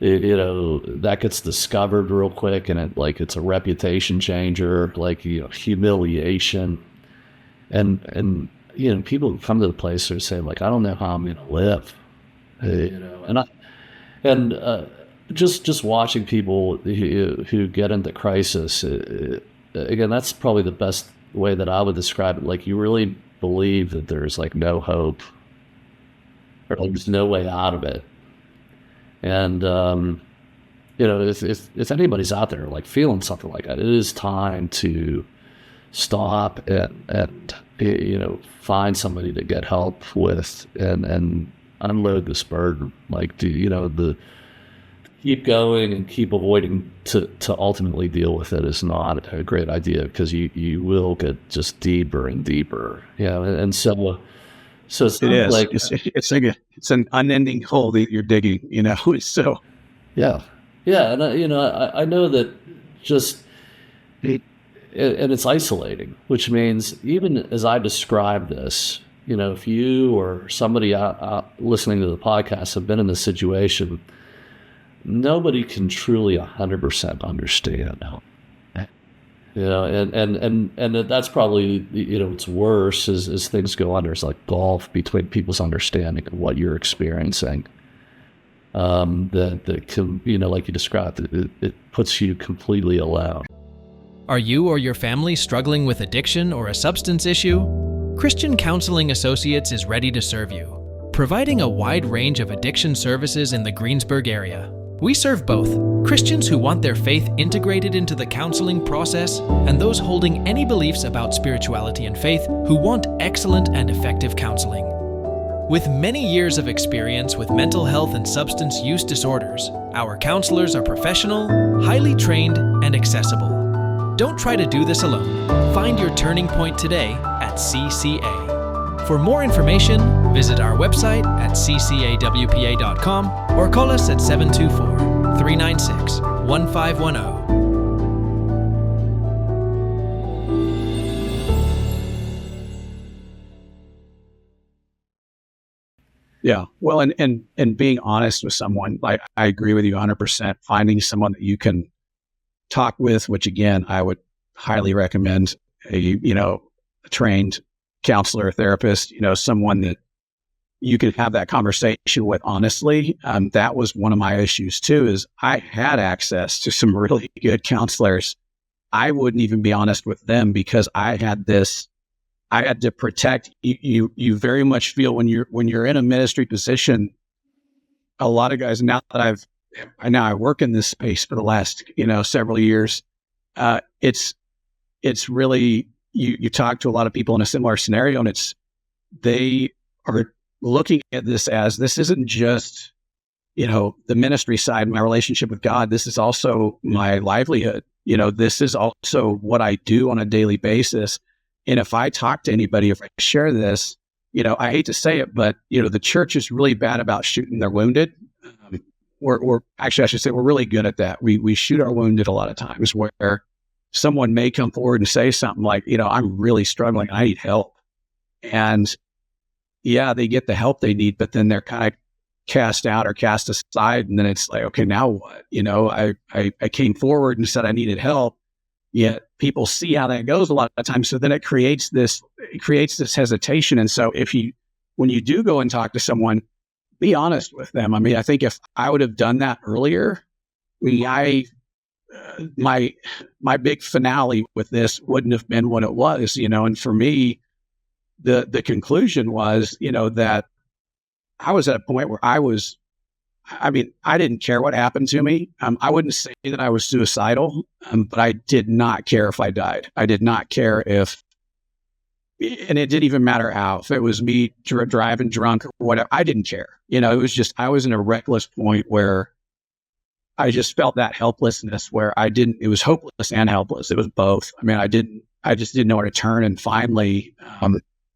that gets discovered real quick, and it's a reputation changer, humiliation. And people come to the place that say, like, I don't know how I'm going to live, and just watching people who get into crisis, again, that's probably the best way that I would describe it. Like, you really believe that there's like no hope, or like there's no way out of it. And if anybody's out there like feeling something like that, it is time to stop and find somebody to get help with and unload this burden. Like, keep going and keep avoiding to ultimately deal with it is not a great idea, because you will get just deeper and deeper. And so it's It is. like It's an unending hole that you're digging. So yeah, and I know that just and it's isolating, which means even as I describe this, if you or somebody out listening to the podcast have been in this situation, nobody can truly 100% understand. And that's probably, it's worse as things go on. There's like gulf between people's understanding of what you're experiencing. That can, like you described, it puts you completely alone. Are you or your family struggling with addiction or a substance issue? Christian Counseling Associates is ready to serve you, providing a wide range of addiction services in the Greensburg area. We serve both Christians who want their faith integrated into the counseling process and those holding any beliefs about spirituality and faith who want excellent and effective counseling. With many years of experience with mental health and substance use disorders, our counselors are professional, highly trained, and accessible. Don't try to do this alone. Find your turning point today at CCA. For more information, visit our website at ccawpa.com or call us at 724-396-1510. yeah, well, and being honest with someone, like I agree with you 100%. Finding someone that you can talk with, which again, I would highly recommend a trained counselor, therapist, someone that you can have that conversation with honestly. That was one of my issues too, is I had access to some really good counselors. I wouldn't even be honest with them because I had to protect you. You very much feel when you're in a ministry position, a lot of guys, now that I work in this space for the last, several years. It's really, you talk to a lot of people in a similar scenario, and they are looking at this isn't just, the ministry side, my relationship with God. This is also my livelihood. This is also what I do on a daily basis. And if I talk to anybody, if I share this, I hate to say it, but, the church is really bad about shooting their wounded. We're actually, I should say, we're really good at that. We shoot our wounded a lot of times, where someone may come forward and say something like, I'm really struggling, I need help. And yeah, they get the help they need, but then they're kind of cast out or cast aside. And then it's like, okay, now what? I came forward and said I needed help. Yet people see how that goes a lot of times. So then it creates this hesitation. And so when you do go and talk to someone, be honest with them. I mean, I think if I would have done that earlier, my big finale with this wouldn't have been what it was, and for me, the conclusion was, that I was at a point where I didn't care what happened to me. I wouldn't say that I was suicidal, but I did not care if I died. I did not care and it didn't even matter how, if it was me driving drunk or whatever, I didn't care. It was just, I was in a reckless point where I just felt that helplessness where it was hopeless and helpless. It was both. I mean, I just didn't know where to turn. And finally,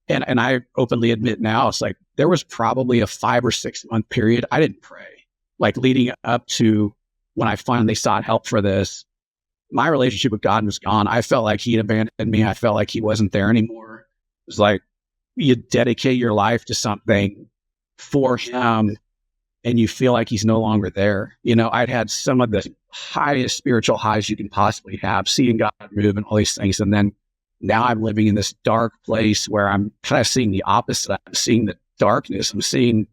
and I openly admit now, it's like, there was probably a 5 or 6 month period I didn't pray, like leading up to when I finally sought help for this. My relationship with God was gone. I felt like he'd abandoned me. I felt like he wasn't there anymore. It was like, you dedicate your life to something for him, and you feel like he's no longer there. I'd had some of the highest spiritual highs you can possibly have, seeing God move and all these things. And then now I'm living in this dark place where I'm kind of seeing the opposite. I'm seeing the darkness. I'm seeing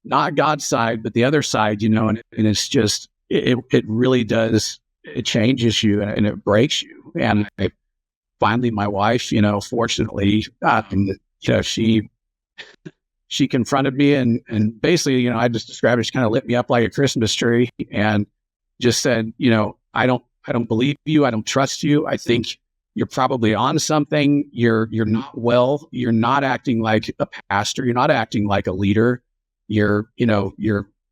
not God's side, but the other side, and it's just, it really does, it changes you and it breaks you. And finally, my wife, fortunately, she confronted me and basically, I just described it, she kind of lit me up like a Christmas tree and just said, I don't believe you. I don't trust you. I think you're probably on something. You're not well. You're not acting like a pastor. You're not acting like a leader. Your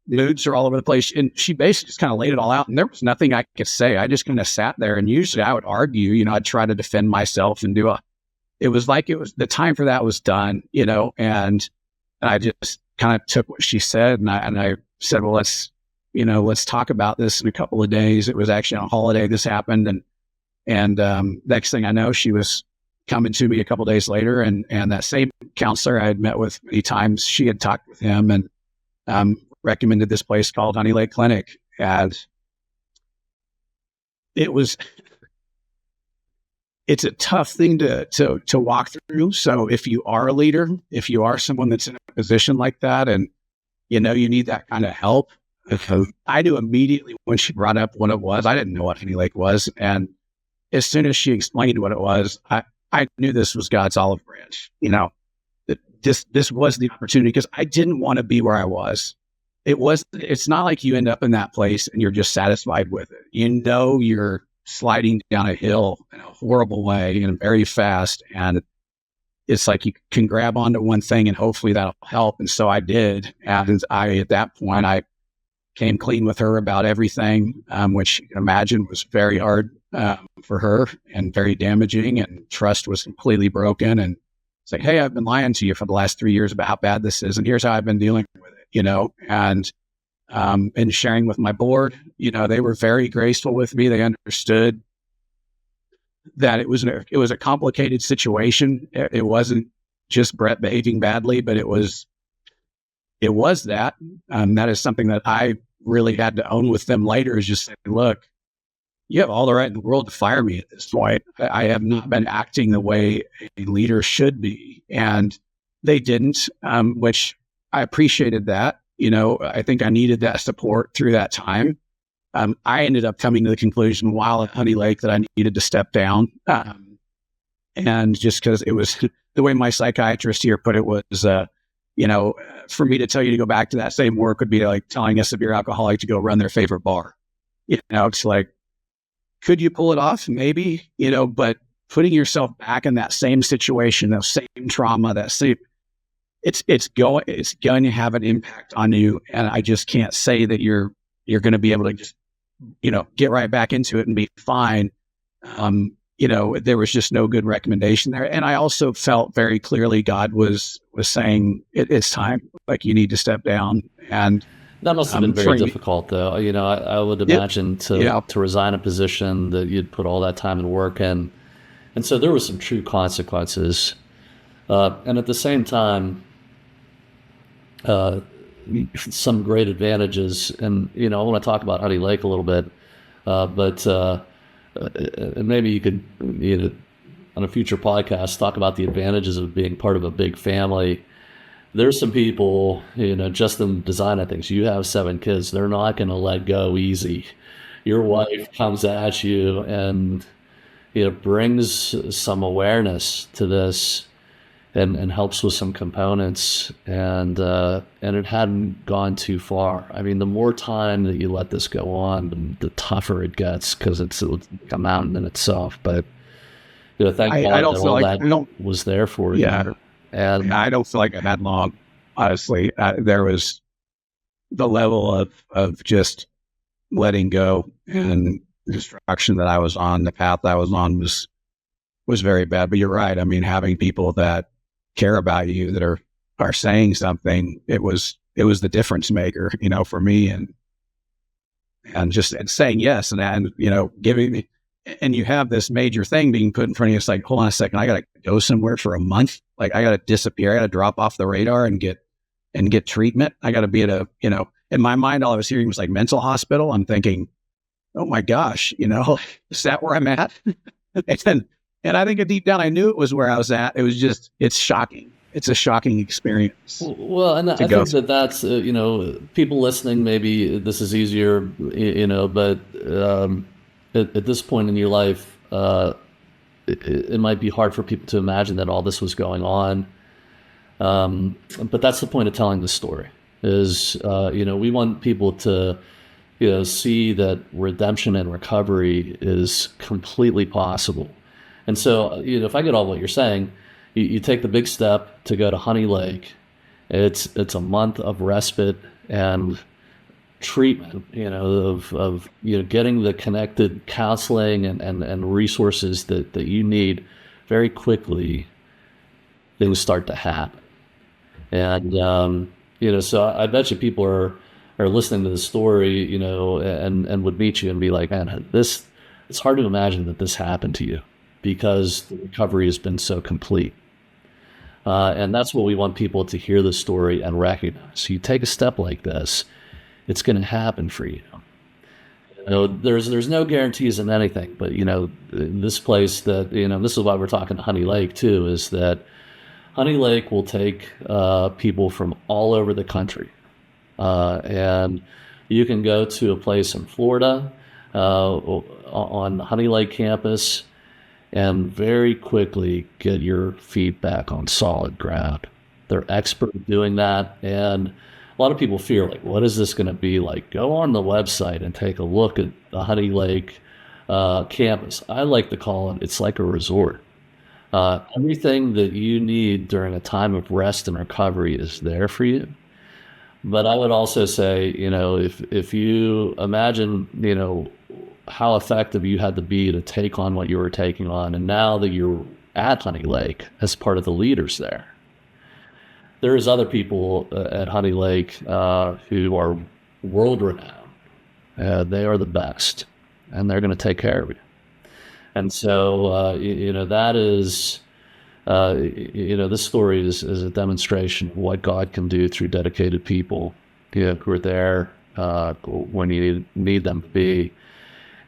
moods are all over the place. And she basically just kind of laid it all out. And there was nothing I could say. I just kind of sat there, and usually I would argue, I'd try to defend myself and it was the time for that was done, and I just kind of took what she said and I said, well, let's talk about this in a couple of days. It was actually on a holiday this happened. And next thing I know, she was coming to me a couple of days later, and that same counselor I had met with many times, she had talked with him and recommended this place called Honey Lake Clinic. And it's a tough thing to walk through. So if you are a leader, if you are someone that's in a position like that, and you need that kind of help, I knew immediately when she brought up what it was. I didn't know what Honey Lake was, and as soon as she explained what it was, I knew this was God's olive branch. That this was the opportunity, because I didn't want to be where I was. It's not like you end up in that place and you're just satisfied with it. You're sliding down a hill in a horrible way and very fast, and it's like you can grab onto one thing and hopefully that'll help. And so I did. And at that point, I came clean with her about everything, which you can imagine was very hard for her and very damaging, and trust was completely broken. And it's like, hey, I've been lying to you for the last 3 years about how bad this is, and here's how I've been dealing with it, and sharing with my board. They were very graceful with me. They understood that it was a complicated situation. It wasn't just Brett behaving badly, but it was that. That is something that I really had to own with them later, is just saying, look, you have all the right in the world to fire me at this point. I have not been acting the way a leader should be. And they didn't, which I appreciated that. I think I needed that support through that time. I ended up coming to the conclusion while at Honey Lake that I needed to step down. And just because it was the way my psychiatrist here put it was, for me to tell you to go back to that same work would be like telling a severe alcoholic to go run their favorite bar. It's like, could you pull it off? Maybe, but putting yourself back in that same situation, that same trauma, it's going to have an impact on you. And I just can't say that you're going to be able to just, get right back into it and be fine. There was just no good recommendation there. And I also felt very clearly God was saying, it's time, like you need to step down. And that must have been very difficult, though. I would imagine to resign a position that you'd put all that time and work in. And so there were some true consequences. And at the same time, some great advantages. And, I want to talk about Honey Lake a little bit. And maybe you could, on a future podcast, talk about the advantages of being part of a big family. There's some people, just in design of things, you have 7 kids, they're not going to let go easy. Your wife comes at you and, brings some awareness to this and helps with some components. And it hadn't gone too far. I mean, the more time that you let this go on, the tougher it gets, because it's a mountain in itself. But, thank God that all that was there for you. Yeah. And I don't feel like I had long, honestly. There was the level of just letting go and the destruction that I was on, the path I was on was very bad. But you're right. I mean, having people that care about you, that are saying something, it was the difference maker, for me, and saying yes, and giving me. And you have this major thing being put in front of you. It's like, hold on a second, I got to go somewhere for a month. Like, I got to disappear. I got to drop off the radar and get and get treatment. I got to be at a, in my mind, all I was hearing was like mental hospital. I'm thinking, oh my gosh, is that where I'm at? and I think deep down, I knew it was where I was at. It was just, it's shocking. It's a shocking experience. Well, and I think that's, people listening, maybe this is easier, but at this point in your life, it might be hard for people to imagine that all this was going on. But that's the point of telling the story is, we want people to, see that redemption and recovery is completely possible. And so, if I get all what you're saying, you take the big step to go to Honey Lake. It's a month of respite and treatment, of getting the connected counseling and resources that you need very quickly. Things start to happen. And, so I bet you people are listening to the story, and would meet you and be like, man, it's hard to imagine that this happened to you because the recovery has been so complete. And that's what we want people to hear the story and recognize. So you take a step like this, it's going to happen for you. There's no guarantees in anything, but this place that this is why we're talking to Honey Lake too, is that Honey Lake will take people from all over the country, and you can go to a place in Florida on Honey Lake campus and very quickly get your feet back on solid ground. They're expert at doing that. And a lot of people fear, like, what is this going to be like? Go on the website and take a look at the Honey Lake campus. I like to call it's like a resort. Everything that you need during a time of rest and recovery is there for you. But I would also say, if you imagine, how effective you had to be to take on what you were taking on. And now that you're at Honey Lake as part of the leaders there's other people at Honey Lake who are world renowned. They are the best, and they're going to take care of you. And so, that is, this story is a demonstration of what God can do through dedicated people, who are there when you need them to be.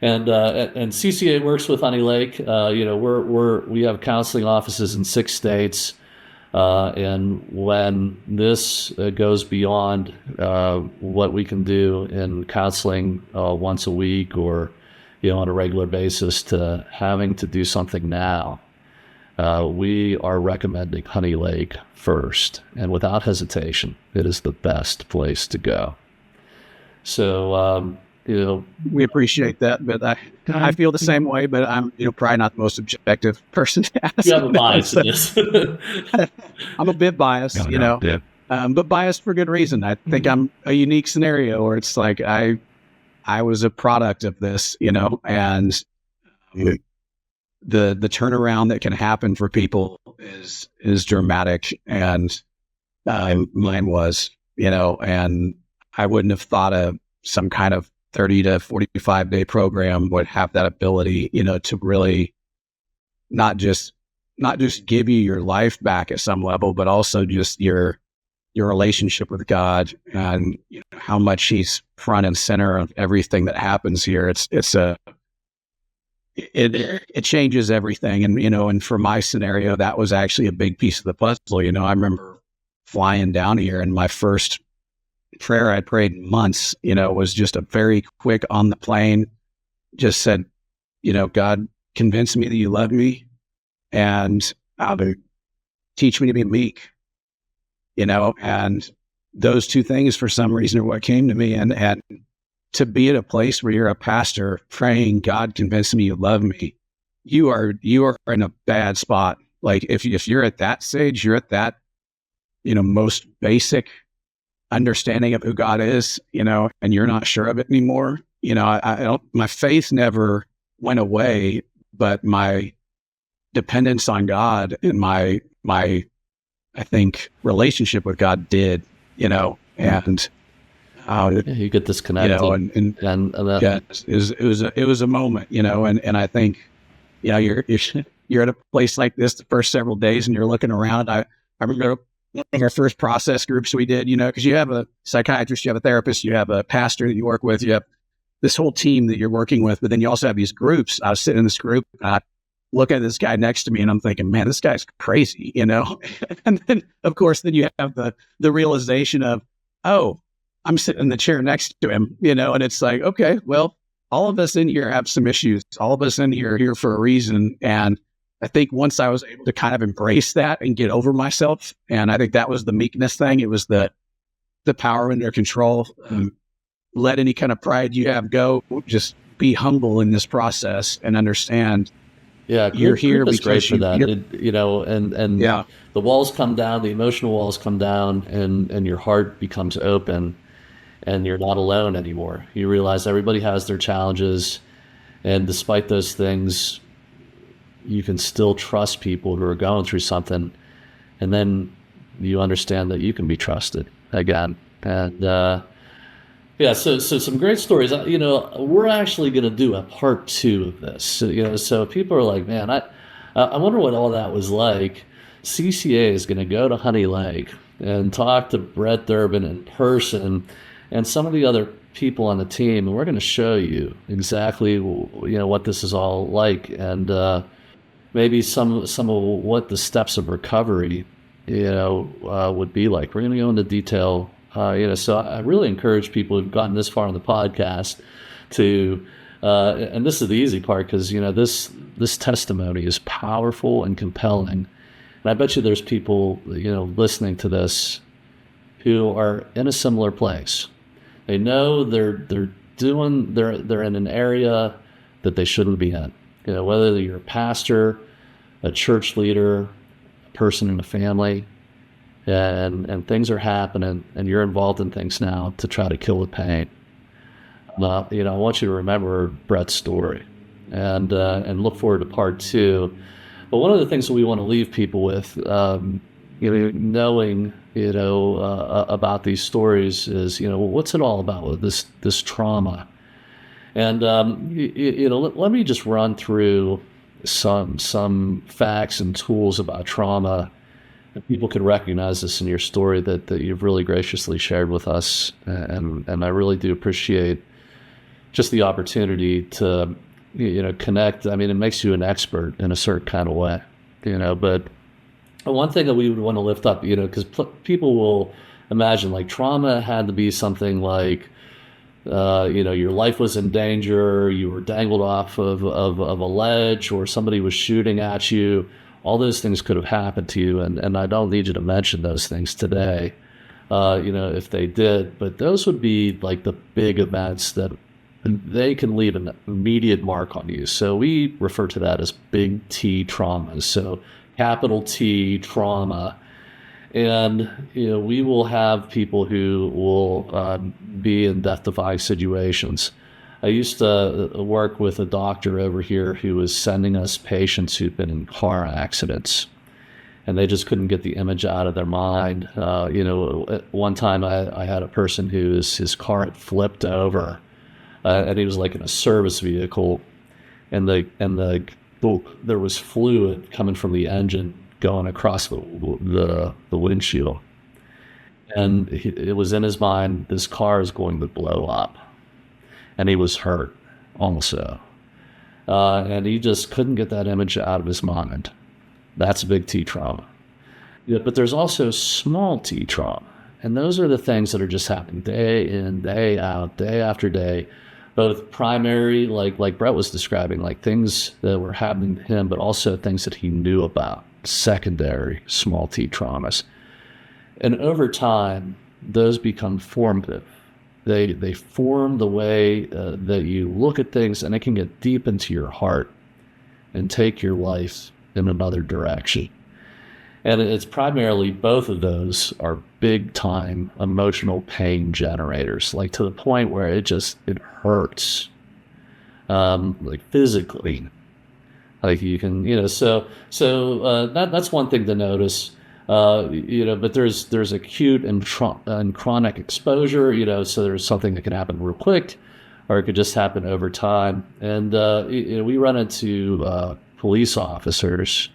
And CCA works with Honey Lake. We have counseling offices in 6 states, and when this goes beyond what we can do in counseling once a week or on a regular basis to having to do something now, we are recommending Honey Lake first, and without hesitation, it is the best place to go. So. We appreciate that, but I feel the same way, but I'm, probably not the most objective person to ask. You have a bias in this. I'm a bit biased, Yeah. But biased for good reason. I think I'm a unique scenario where it's like I was a product of this, and the turnaround that can happen for people is dramatic, and mine was, and I wouldn't have thought of some kind of 30 to 45 day program would have that ability, to really not just give you your life back at some level, but also just your relationship with God and how much He's front and center of everything that happens here. It changes everything. And, and for my scenario, that was actually a big piece of the puzzle. I remember flying down here, and my first prayer I prayed in months, was just a very quick on the plane, just said, God, convince me that you love me and teach me to be meek, and those two things for some reason are what came to me. And to be at a place where you're a pastor praying, God, convince me you love me, you are in a bad spot. Like if you're at that stage, you're at that, most basic understanding of who God is, and you're not sure of it anymore. My faith never went away, but my dependence on God and my I think relationship with God did, and you get disconnected, and it was a moment, and I think, you're at a place like this the first several days and you're looking around. I remember one of our first process groups we did, because you have a psychiatrist, you have a therapist, you have a pastor that you work with, you have this whole team that you're working with, but then you also have these groups. I was sitting in this group, and I look at this guy next to me and I'm thinking, man, this guy's crazy, And then, of course, then you have the realization of, oh, I'm sitting in the chair next to him, and it's like, okay, well, all of us in here have some issues. All of us in here are here for a reason. And I think once I was able to kind of embrace that and get over myself, and I think that was the meekness thing. It was the power under control. Let any kind of pride you have go. Just be humble in this process and understand. Yeah, you're here because because for that. And yeah, the walls come down, the emotional walls come down, and your heart becomes open, and you're not alone anymore. You realize everybody has their challenges, and despite those things, you can still trust people who are going through something, and then you understand that you can be trusted again. And so some great stories. We're actually going to do a part 2 of this. So people are like, man, I wonder what all that was like. CCA is going to go to Honey Lake and talk to Brett Durbin in person and some of the other people on the team, and we're going to show you exactly what this is all like, and maybe some of what the steps of recovery would be like. We're going to go into detail. So I really encourage people who've gotten this far on the podcast to, and this is the easy part, because this testimony is powerful and compelling, and I bet you there's people listening to this who are in a similar place. They know they're in an area that they shouldn't be in. Whether you're a pastor, a church leader, a person in a family. And things are happening, and you're involved in things now to try to kill the pain. I want you to remember Brett's story, and look forward to part 2. But one of the things that we want to leave people with, knowing about these stories is, what's it all about with this trauma? And let me just run through some facts and tools about trauma. People could recognize this in your story that you've really graciously shared with us, and I really do appreciate just the opportunity to connect. I mean, it makes you an expert in a certain kind of way, But one thing that we would want to lift up, because people will imagine like trauma had to be something like, your life was in danger, you were dangled off of a ledge, or somebody was shooting at you. All those things could have happened to you, and I don't need you to mention those things today, if they did. But those would be like the big events that they can leave an immediate mark on you. So we refer to that as big T traumas. So capital T trauma. And we will have people who will be in death-defying situations. I used to work with a doctor over here who was sending us patients who'd been in car accidents, and they just couldn't get the image out of their mind. At one time I had a person his car had flipped over, and he was like in a service vehicle, and there was fluid coming from the engine going across the windshield, and it was in his mind, this car is going to blow up. And he was hurt also. And he just couldn't get that image out of his mind. That's a big T trauma. But there's also small T trauma. And those are the things that are just happening day in, day out, day after day. Both primary, like Brett was describing, like things that were happening to him, but also things that he knew about, secondary small T traumas. And over time, those become formative. They form the way that you look at things, and it can get deep into your heart and take your life in another direction. And it's primarily both of those are big time emotional pain generators, like to the point where it hurts, like physically. Like you can, so that's one thing to notice. But there's acute and chronic exposure, so there's something that can happen real quick, or it could just happen over time. And, we run into police officers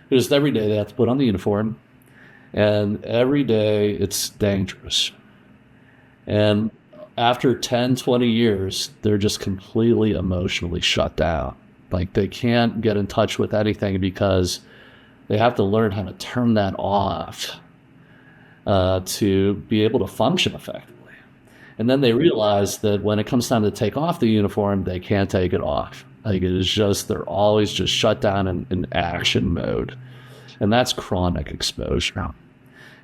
who just every day they have to put on the uniform, And every day it's dangerous. And after 10, 20 years, they're just completely emotionally shut down. Like they can't get in touch with anything because they have to learn how to turn that off to be able to function effectively. And then they realize that when it comes time to take off the uniform, they can't take it off. Like it is just, they're always just shut down in action mode. And that's chronic exposure.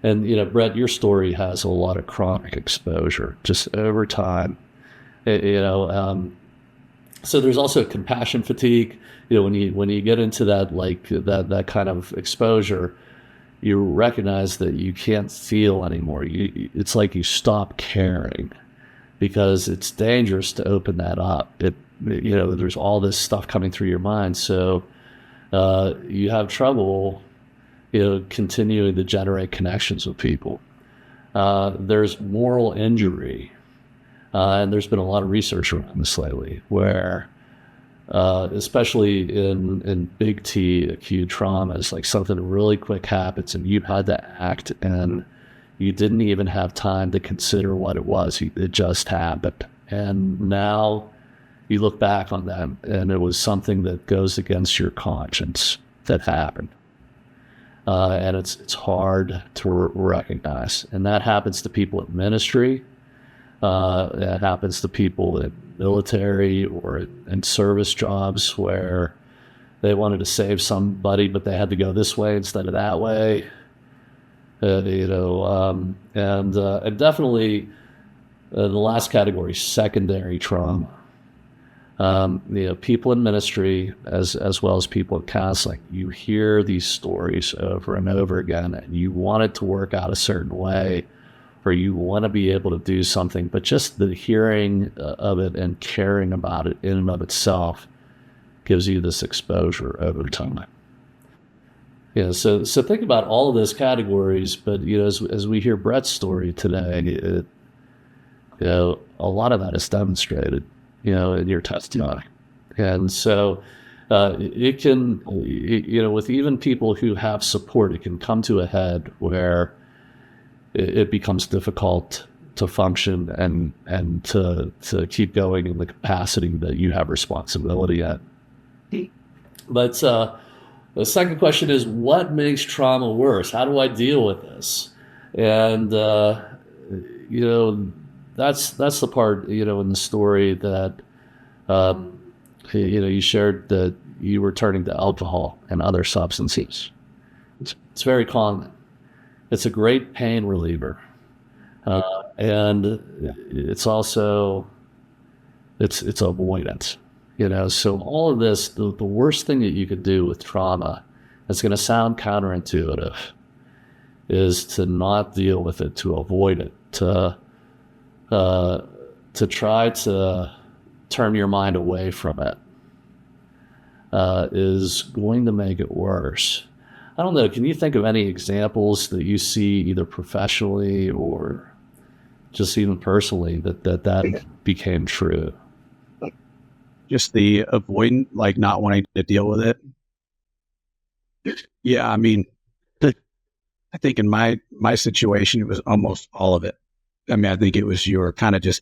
And, you know, Brett, your story has a lot of chronic exposure just over time. So there's also compassion fatigue. You know, when you get into that, like that kind of exposure, you recognize that you can't feel anymore. It's like you stop caring because it's dangerous to open that up. There's all this stuff coming through your mind. So you have trouble, continuing to generate connections with people. There's moral injury. And there's been a lot of research around this lately where, especially in big T acute traumas, like something really quick happens and you had to act and you didn't even have time to consider what it was. It just happened. And now you look back on that and it was something that goes against your conscience that happened. And it's hard to recognize. And that happens to people in ministry. That happens to people in military or in service jobs where they wanted to save somebody, but they had to go this way instead of that way. And definitely the last category, secondary trauma. People in ministry as well as people in counseling, you hear these stories over and over again, and you want it to work out a certain way, or you want to be able to do something, but just the hearing of it and caring about it in and of itself gives you this exposure over time. So think about all of those categories, but as we hear Brett's story today, a lot of that is demonstrated, in your testimony. And so it can, with even people who have support, it can come to a head where it becomes difficult to function and to keep going in the capacity that you have responsibility at. But the second question is, what makes trauma worse? How do I deal with this? And that's the part in the story that you shared, that you were turning to alcohol and other substances. It's very common. It's a great pain reliever, and it's also it's avoidance. So all of this, the worst thing that you could do with trauma, it's going to sound counterintuitive, is to not deal with it, to avoid it, to try to turn your mind away from it, is going to make it worse. I don't know. Can you think of any examples that you see either professionally or just even personally that became true? Just the avoidant, like not wanting to deal with it. Yeah, I mean, I think in my situation, it was almost all of it. I mean, I think it was you're kind of just,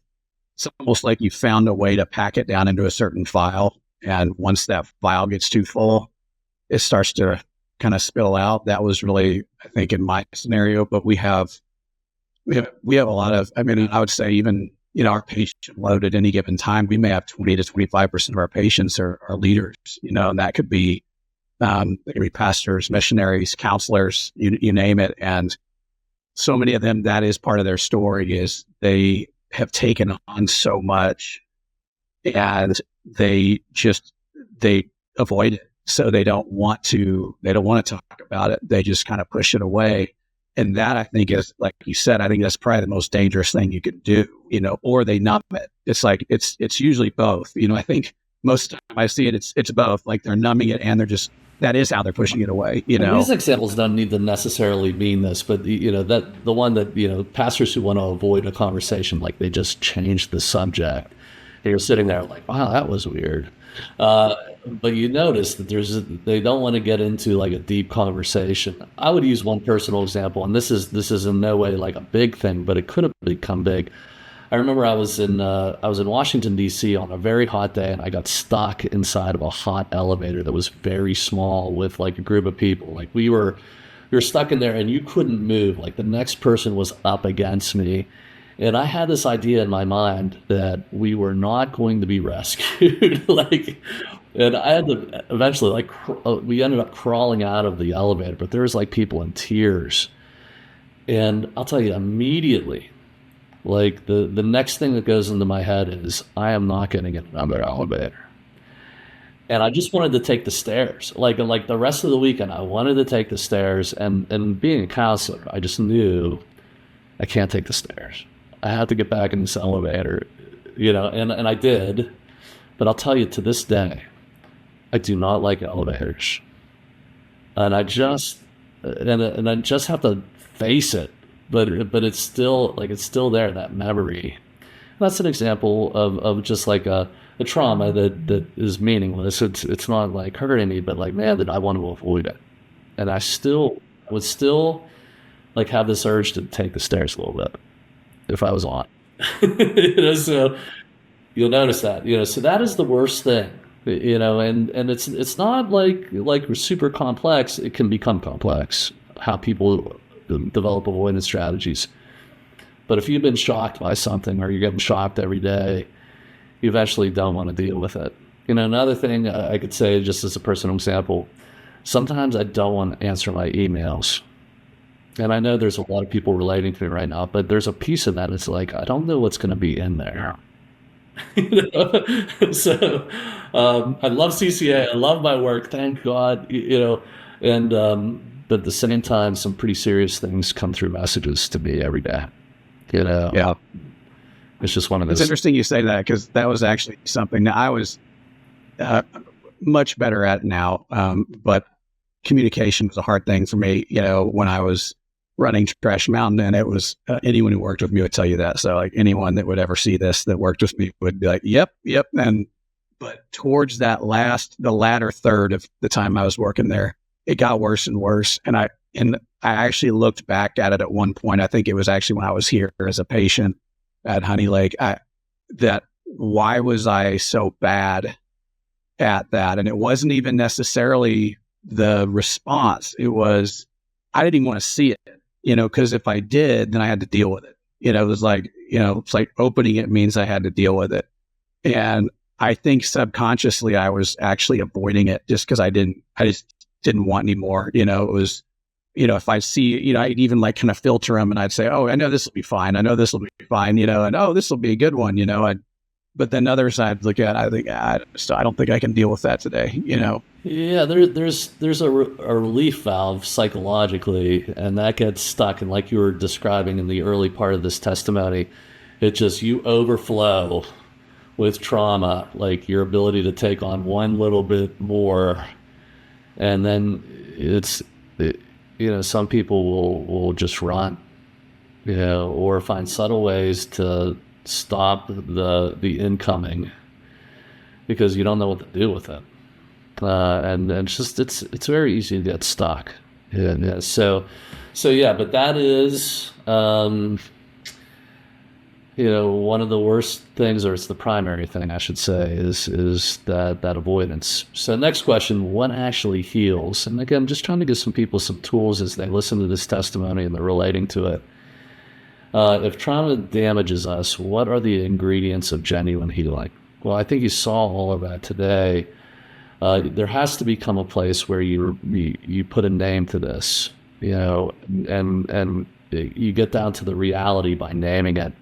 it's almost like you found a way to pack it down into a certain file. And once that file gets too full, it starts to kind of spill out. That was really, I think, in my scenario. But we have a lot of, I mean, I would say even, our patient load at any given time, we may have 20 to 25% of our patients are leaders, and that could be, they could be pastors, missionaries, counselors, you name it. And so many of them, that is part of their story, is they have taken on so much and they avoid it. So they don't want to talk about it. They just kind of push it away. And that, I think, is, like you said, I think that's probably the most dangerous thing you can do, or they numb it. It's like, it's usually both. I think most of the time I see it, it's both. Like they're numbing it and that is how they're pushing it away, And these examples don't need to necessarily mean this, but that the one that, pastors who want to avoid a conversation, like they just change the subject. you're sitting there like, wow, that was weird. But you notice that they don't want to get into like a deep conversation. I would use one personal example, and this is in no way like a big thing, but it could have become big. I remember I was in Washington, D.C. on a very hot day, and I got stuck inside of a hot elevator that was very small with like a group of people. Like we were stuck in there, and you couldn't move. Like the next person was up against me. And I had this idea in my mind that we were not going to be rescued. And I had to eventually, we ended up crawling out of the elevator, but there was like people in tears. And I'll tell you immediately, like the next thing that goes into my head is, I am not going to get another elevator. And I just wanted to take the stairs. Like the rest of the weekend, I wanted to take the stairs. And being a counselor, I just knew I can't take the stairs. I had to get back in this elevator, and I did. But I'll tell you, to this day, I do not like elevators. And I just have to face it. But it's still there, that memory. That's an example of just like a trauma that is meaningless. It's not like hurting me, but like, man, that I want to avoid it. And I would still like have this urge to take the stairs a little bit if I was on. So you'll notice that, so that is the worst thing, and it's not like super complex. It can become complex how people develop avoidance strategies. But if you've been shocked by something, or you're getting shocked every day, you eventually don't want to deal with it. Another thing I could say, just as a personal example, sometimes I don't want to answer my emails. And I know there's a lot of people relating to me right now, but there's a piece of that. It's like, I don't know what's going to be in there. So I love CCA. I love my work. Thank God, and but at the same time, some pretty serious things come through messages to me every day. Yeah. It's just one of those. It's interesting you say that, because that was actually something that I was much better at now. But communication was a hard thing for me, when I was running Trash Mountain, and it was anyone who worked with me would tell you that. So like anyone that would ever see this that worked with me would be like, yep. But towards the latter third of the time I was working there, it got worse and worse. And I actually looked back at it at one point. I think it was actually when I was here as a patient at Honey Lake, why was I so bad at that? And it wasn't even necessarily the response. It was, I didn't even want to see it, because if I did, then I had to deal with it. It was like, it's like opening it means I had to deal with it. And I think subconsciously I was actually avoiding it just because I just didn't want any more. It was, if I see, I'd even like kind of filter them, and I'd say, oh, I know this will be fine. I know this will be fine, and oh, this will be a good one, but then others I'd look at, I think, I don't think I can deal with that today, Yeah, there's a relief valve psychologically, and that gets stuck. And like you were describing in the early part of this testimony, you overflow with trauma, like your ability to take on one little bit more, and then some people will just run, or find subtle ways to stop the incoming, because you don't know what to do with it. And it's very easy to get stuck. Yeah. So yeah, but that is, one of the worst things, or it's the primary thing, I should say, is that avoidance. So next question, what actually heals? And again, I'm just trying to give some people some tools as they listen to this testimony and they're relating to it. If trauma damages us, what are the ingredients of genuine healing? Well, I think you saw all of that today. There has to become a place where you put a name to this, and you get down to the reality by naming it,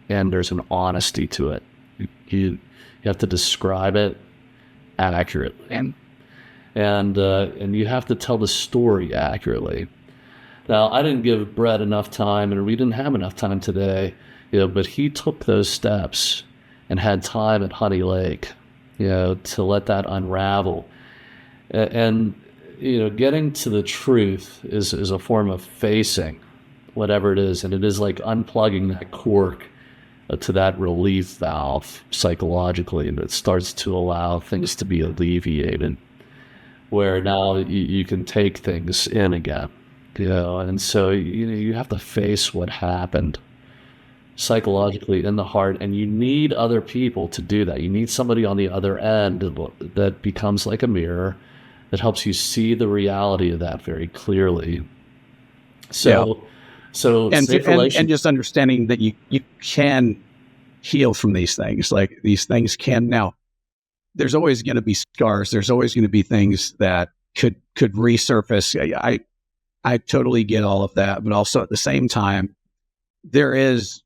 and there's an honesty to it. You have to describe it accurately, and you have to tell the story accurately. Now, I didn't give Brett enough time, and we didn't have enough time today, but he took those steps and had time at Honey Lake, to let that unravel. And getting to the truth is a form of facing whatever it is, and it is like unplugging that cork to that relief valve psychologically, and it starts to allow things to be alleviated, where now you can take things in again, and so you have to face what happened psychologically in the heart, and you need other people to do that. You need somebody on the other end that becomes like a mirror that helps you see the reality of that very clearly. And just understanding that you can heal from these things. Like, these things can, now there's always going to be scars. There's always going to be things that could resurface. I totally get all of that, but also at the same time, there is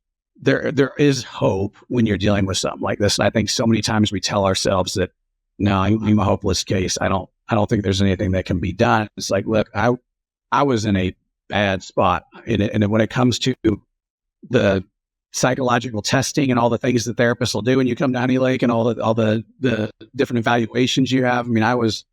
hope when you're dealing with something like this. And I think so many times we tell ourselves that, no, I'm a hopeless case. I don't think there's anything that can be done. It's like, look, I was in a bad spot. And when it comes to the psychological testing and all the things that therapists will do when you come to Honey Lake and all the different evaluations you have, I mean, I was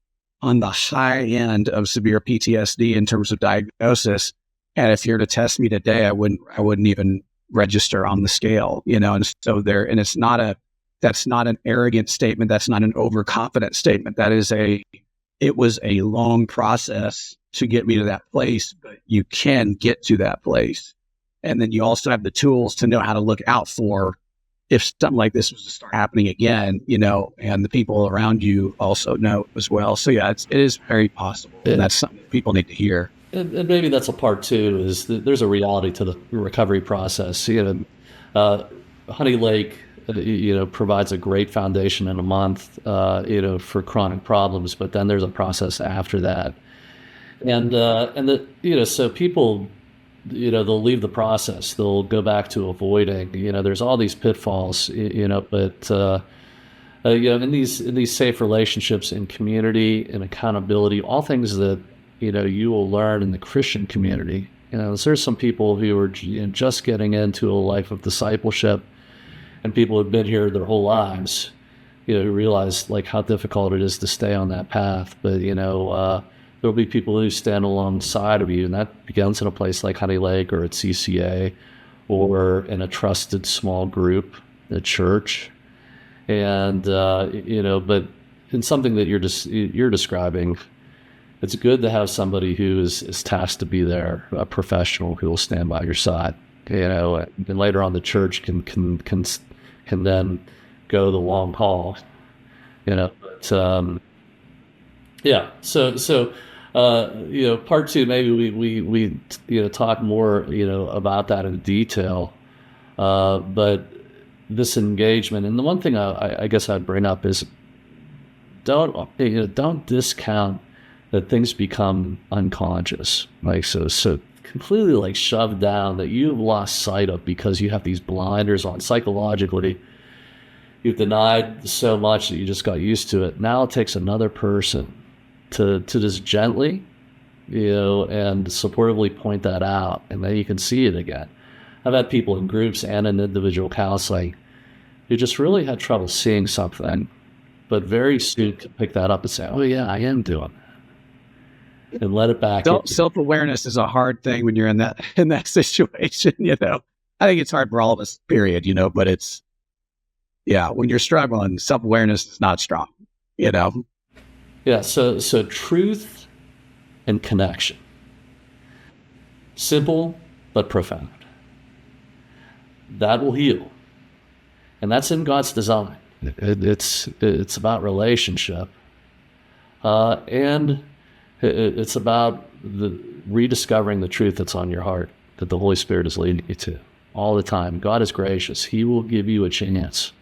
on the high end of severe PTSD in terms of diagnosis. And if you were to test me today, I wouldn't even register on the scale, and so and that's not an arrogant statement. That's not an overconfident statement. It was a long process to get me to that place, but you can get to that place. And then you also have the tools to know how to look out for if something like this was to start happening again, and the people around you also know as well. So yeah, it is very possible. And that's something that people need to hear. And maybe that's a part too, is that there's a reality to the recovery process. Honey Lake, provides a great foundation in a month, for chronic problems, but then there's a process after that. So people, they'll leave the process, they'll go back to avoiding, there's all these pitfalls, but in these safe relationships, in community, in accountability, all things that, you will learn in the Christian community. There's some people who are just getting into a life of discipleship, and people who've been here their whole lives, who realize like how difficult it is to stay on that path. But, there'll be people who stand alongside of you, and that begins in a place like Honey Lake or at CCA or in a trusted small group at church. And, but in something that you're describing, it's good to have somebody who is tasked to be there, a professional who will stand by your side, and later on the church can then go the long haul, but, part two, maybe we talk more, about that in detail, but this engagement, and the one thing I guess I'd bring up is don't discount that things become unconscious, like so completely like shoved down, that you've lost sight of because you have these blinders on psychologically. You've denied so much that you just got used to it. Now it takes another person to just gently, and supportively point that out, and then you can see it again. I've had people in groups and in individual counseling who just really had trouble seeing something, but very soon could pick that up and say, oh yeah, I am doing that. And let it back. Self-awareness is a hard thing when you're in that situation, I think it's hard for all of us, period, but it's, when you're struggling, self-awareness is not strong, Yeah, so truth and connection. Simple but profound. That will heal. And that's in God's design. It's about relationship. And it's about rediscovering the truth that's on your heart, that the Holy Spirit is leading you to all the time. God is gracious. He will give you a chance,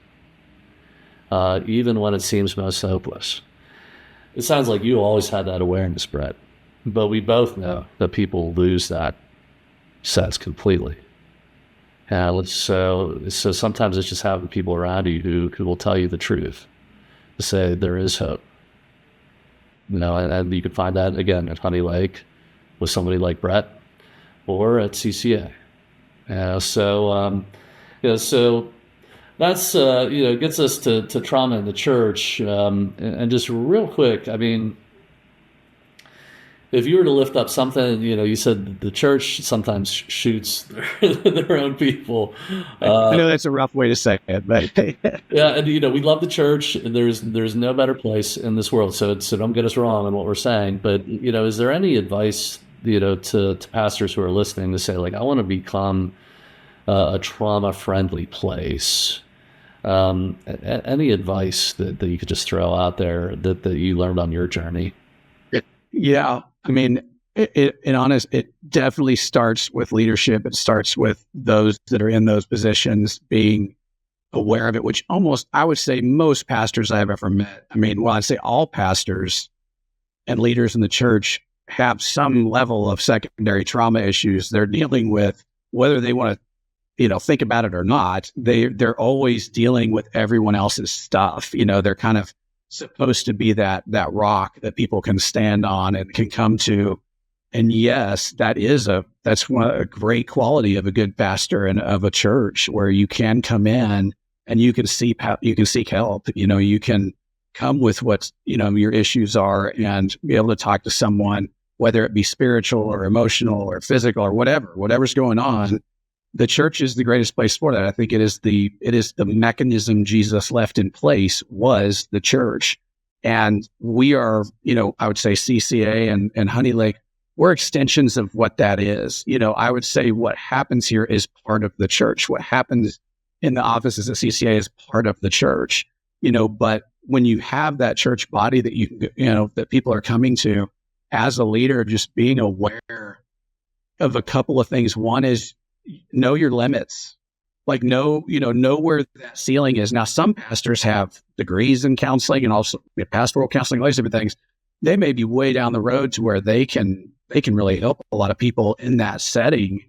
even when it seems most hopeless. It sounds like you always had that awareness, Brett, but we both know that people lose that sense completely. So sometimes it's just having people around you who will tell you the truth, to say there is hope. And you can find that again at Honey Lake with somebody like Brett, or at CCA. So that's gets us to trauma in the church. And just real quick, I mean, if you were to lift up something, you said the church sometimes shoots their own people. I know that's a rough way to say it, but yeah, and we love the church. There's no better place in this world. So don't get us wrong in what we're saying. But is there any advice to pastors who are listening to say, like, I want to become a trauma-friendly place? Any advice that you could just throw out there that you learned on your journey? Yeah, I mean, it definitely starts with leadership. It starts with those that are in those positions being aware of it, which I would say most pastors I've ever met. I mean, well, I'd say all pastors and leaders in the church have some level of secondary trauma issues they're dealing with, whether they want to, think about it or not. They're always dealing with everyone else's stuff. They're kind of supposed to be that rock that people can stand on and can come to. And yes, that's a great quality of a good pastor and of a church, where you can come in and you can seek help. You can come with what your issues are and be able to talk to someone, whether it be spiritual or emotional or physical or whatever's going on. The church is the greatest place for that. I think it is the mechanism Jesus left in place was the church. And we are, I would say CCA and Honey Lake, we're extensions of what that is. I would say what happens here is part of the church. What happens in the offices at CCA is part of the church, but when you have that church body that that people are coming to, as a leader, just being aware of a couple of things. One is, know your limits, like know where that ceiling is. Now, some pastors have degrees in counseling and also pastoral counseling, all these different things. They may be way down the road to where they can really help a lot of people in that setting.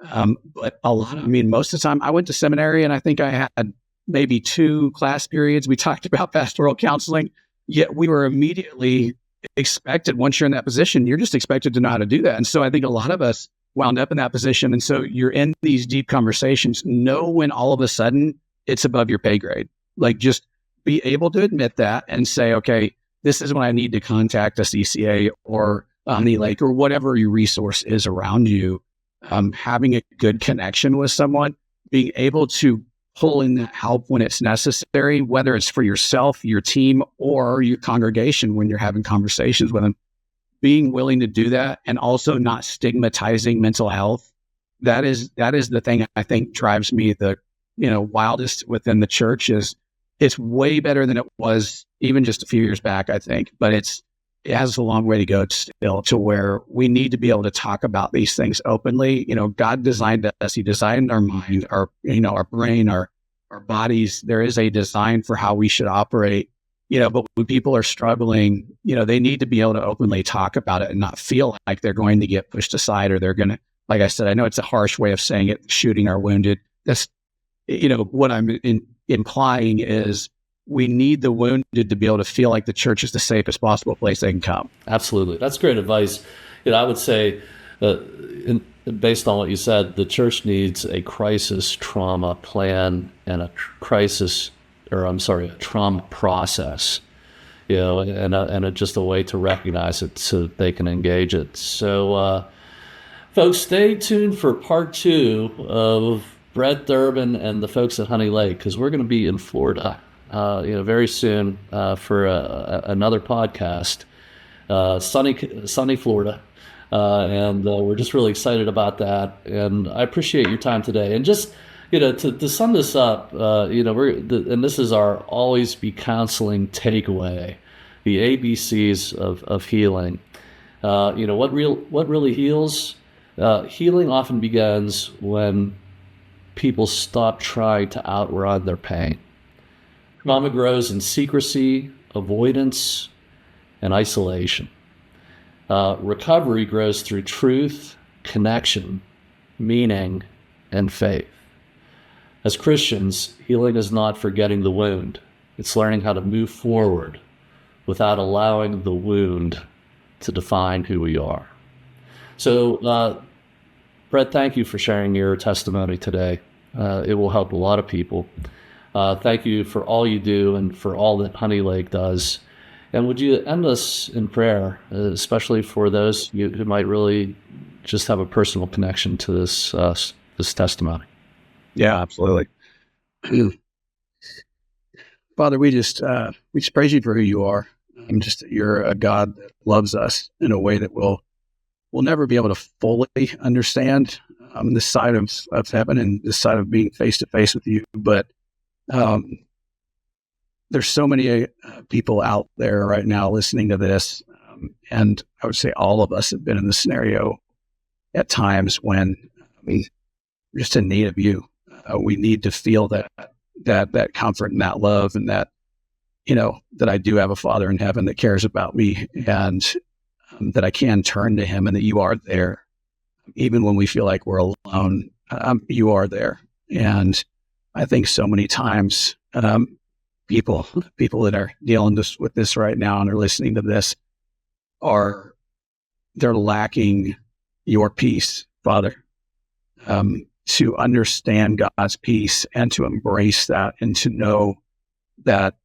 But most of the time I went to seminary and I think I had maybe 2 class periods. We talked about pastoral counseling, yet we were immediately expected, once you're in that position, you're just expected to know how to do that. And so I think a lot of us wound up in that position. And so you're in these deep conversations, know when all of a sudden it's above your pay grade. Like, just be able to admit that and say, okay, this is when I need to contact a CCA or Honey Lake or whatever your resource is around you. Having a good connection with someone, being able to pull in that help when it's necessary, whether it's for yourself, your team, or your congregation when you're having conversations with them. Being willing to do that, and also not stigmatizing mental health. That is the thing I think drives me the wildest within the church. Is it's way better than it was even just a few years back, I think, but it has a long way to go still, to where we need to be able to talk about these things openly. God designed us. He designed our mind, our brain, our bodies. There is a design for how we should operate. But when people are struggling, they need to be able to openly talk about it and not feel like they're going to get pushed aside, or they're going to, like I said, I know it's a harsh way of saying it, shooting our wounded. That's, what I'm implying is we need the wounded to be able to feel like the church is the safest possible place they can come. Absolutely. That's great advice. I would say, based on what you said, the church needs a crisis trauma plan and a trauma process, and just a way to recognize it so they can engage it. So, folks, stay tuned for part 2 of Brett Durbin and the folks at Honey Lake, because we're going to be in Florida, very soon for another podcast, sunny Florida. And we're just really excited about that. And I appreciate your time today. And just, to sum this up, and this is our always be counseling takeaway, the ABCs of healing. What really heals? Healing often begins when people stop trying to outrun their pain. Trauma grows in secrecy, avoidance, and isolation. Recovery grows through truth, connection, meaning, and faith. As Christians, healing is not forgetting the wound. It's learning how to move forward without allowing the wound to define who we are. So, Brett, thank you for sharing your testimony today. It will help a lot of people. Thank you for all you do and for all that Honey Lake does. And would you end us in prayer, especially for those who might really just have a personal connection to this testimony? Yeah, absolutely. Father, we just praise you for who you are. Just that you're a God that loves us in a way that we'll never be able to fully understand this side of heaven and this side of being face to face with you. But there's so many people out there right now listening to this, and I would say all of us have been in this scenario at times when we're just in need of you. We need to feel that comfort and that love, and that that I do have a Father in heaven that cares about me, and that I can turn to him, and that you are there. Even when we feel like we're alone, you are there. And I think so many times people that are dealing with this right now and are listening to this they're lacking your peace, Father, to understand God's peace and to embrace that, and to know that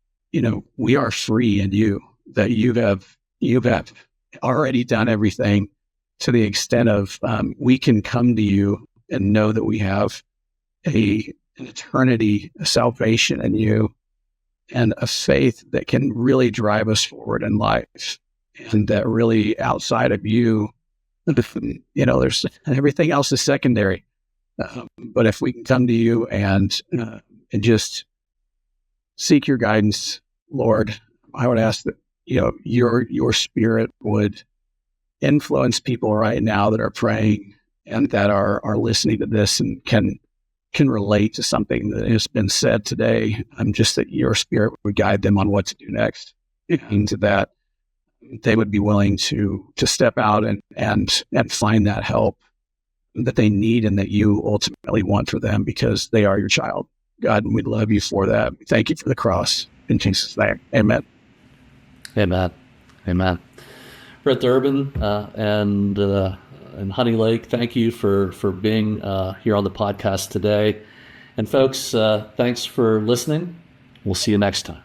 we are free in you, that you have already done everything, to the extent of we can come to you and know that we have an eternity, a salvation in you, and a faith that can really drive us forward in life. And that really outside of you, there's everything else is secondary. But if we can come to you and just seek your guidance, Lord, I would ask that your Spirit would influence people right now that are praying and that are listening to this and can relate to something that has been said today. Just that your Spirit would guide them on what to do next, and to that they would be willing to step out and find that help that they need and that you ultimately want for them, because they are your child. God, we love you for that. Thank you for the cross. In Jesus' name, amen. Amen. Amen. Brett Durbin and Honey Lake, thank you for being here on the podcast today. And folks, thanks for listening. We'll see you next time.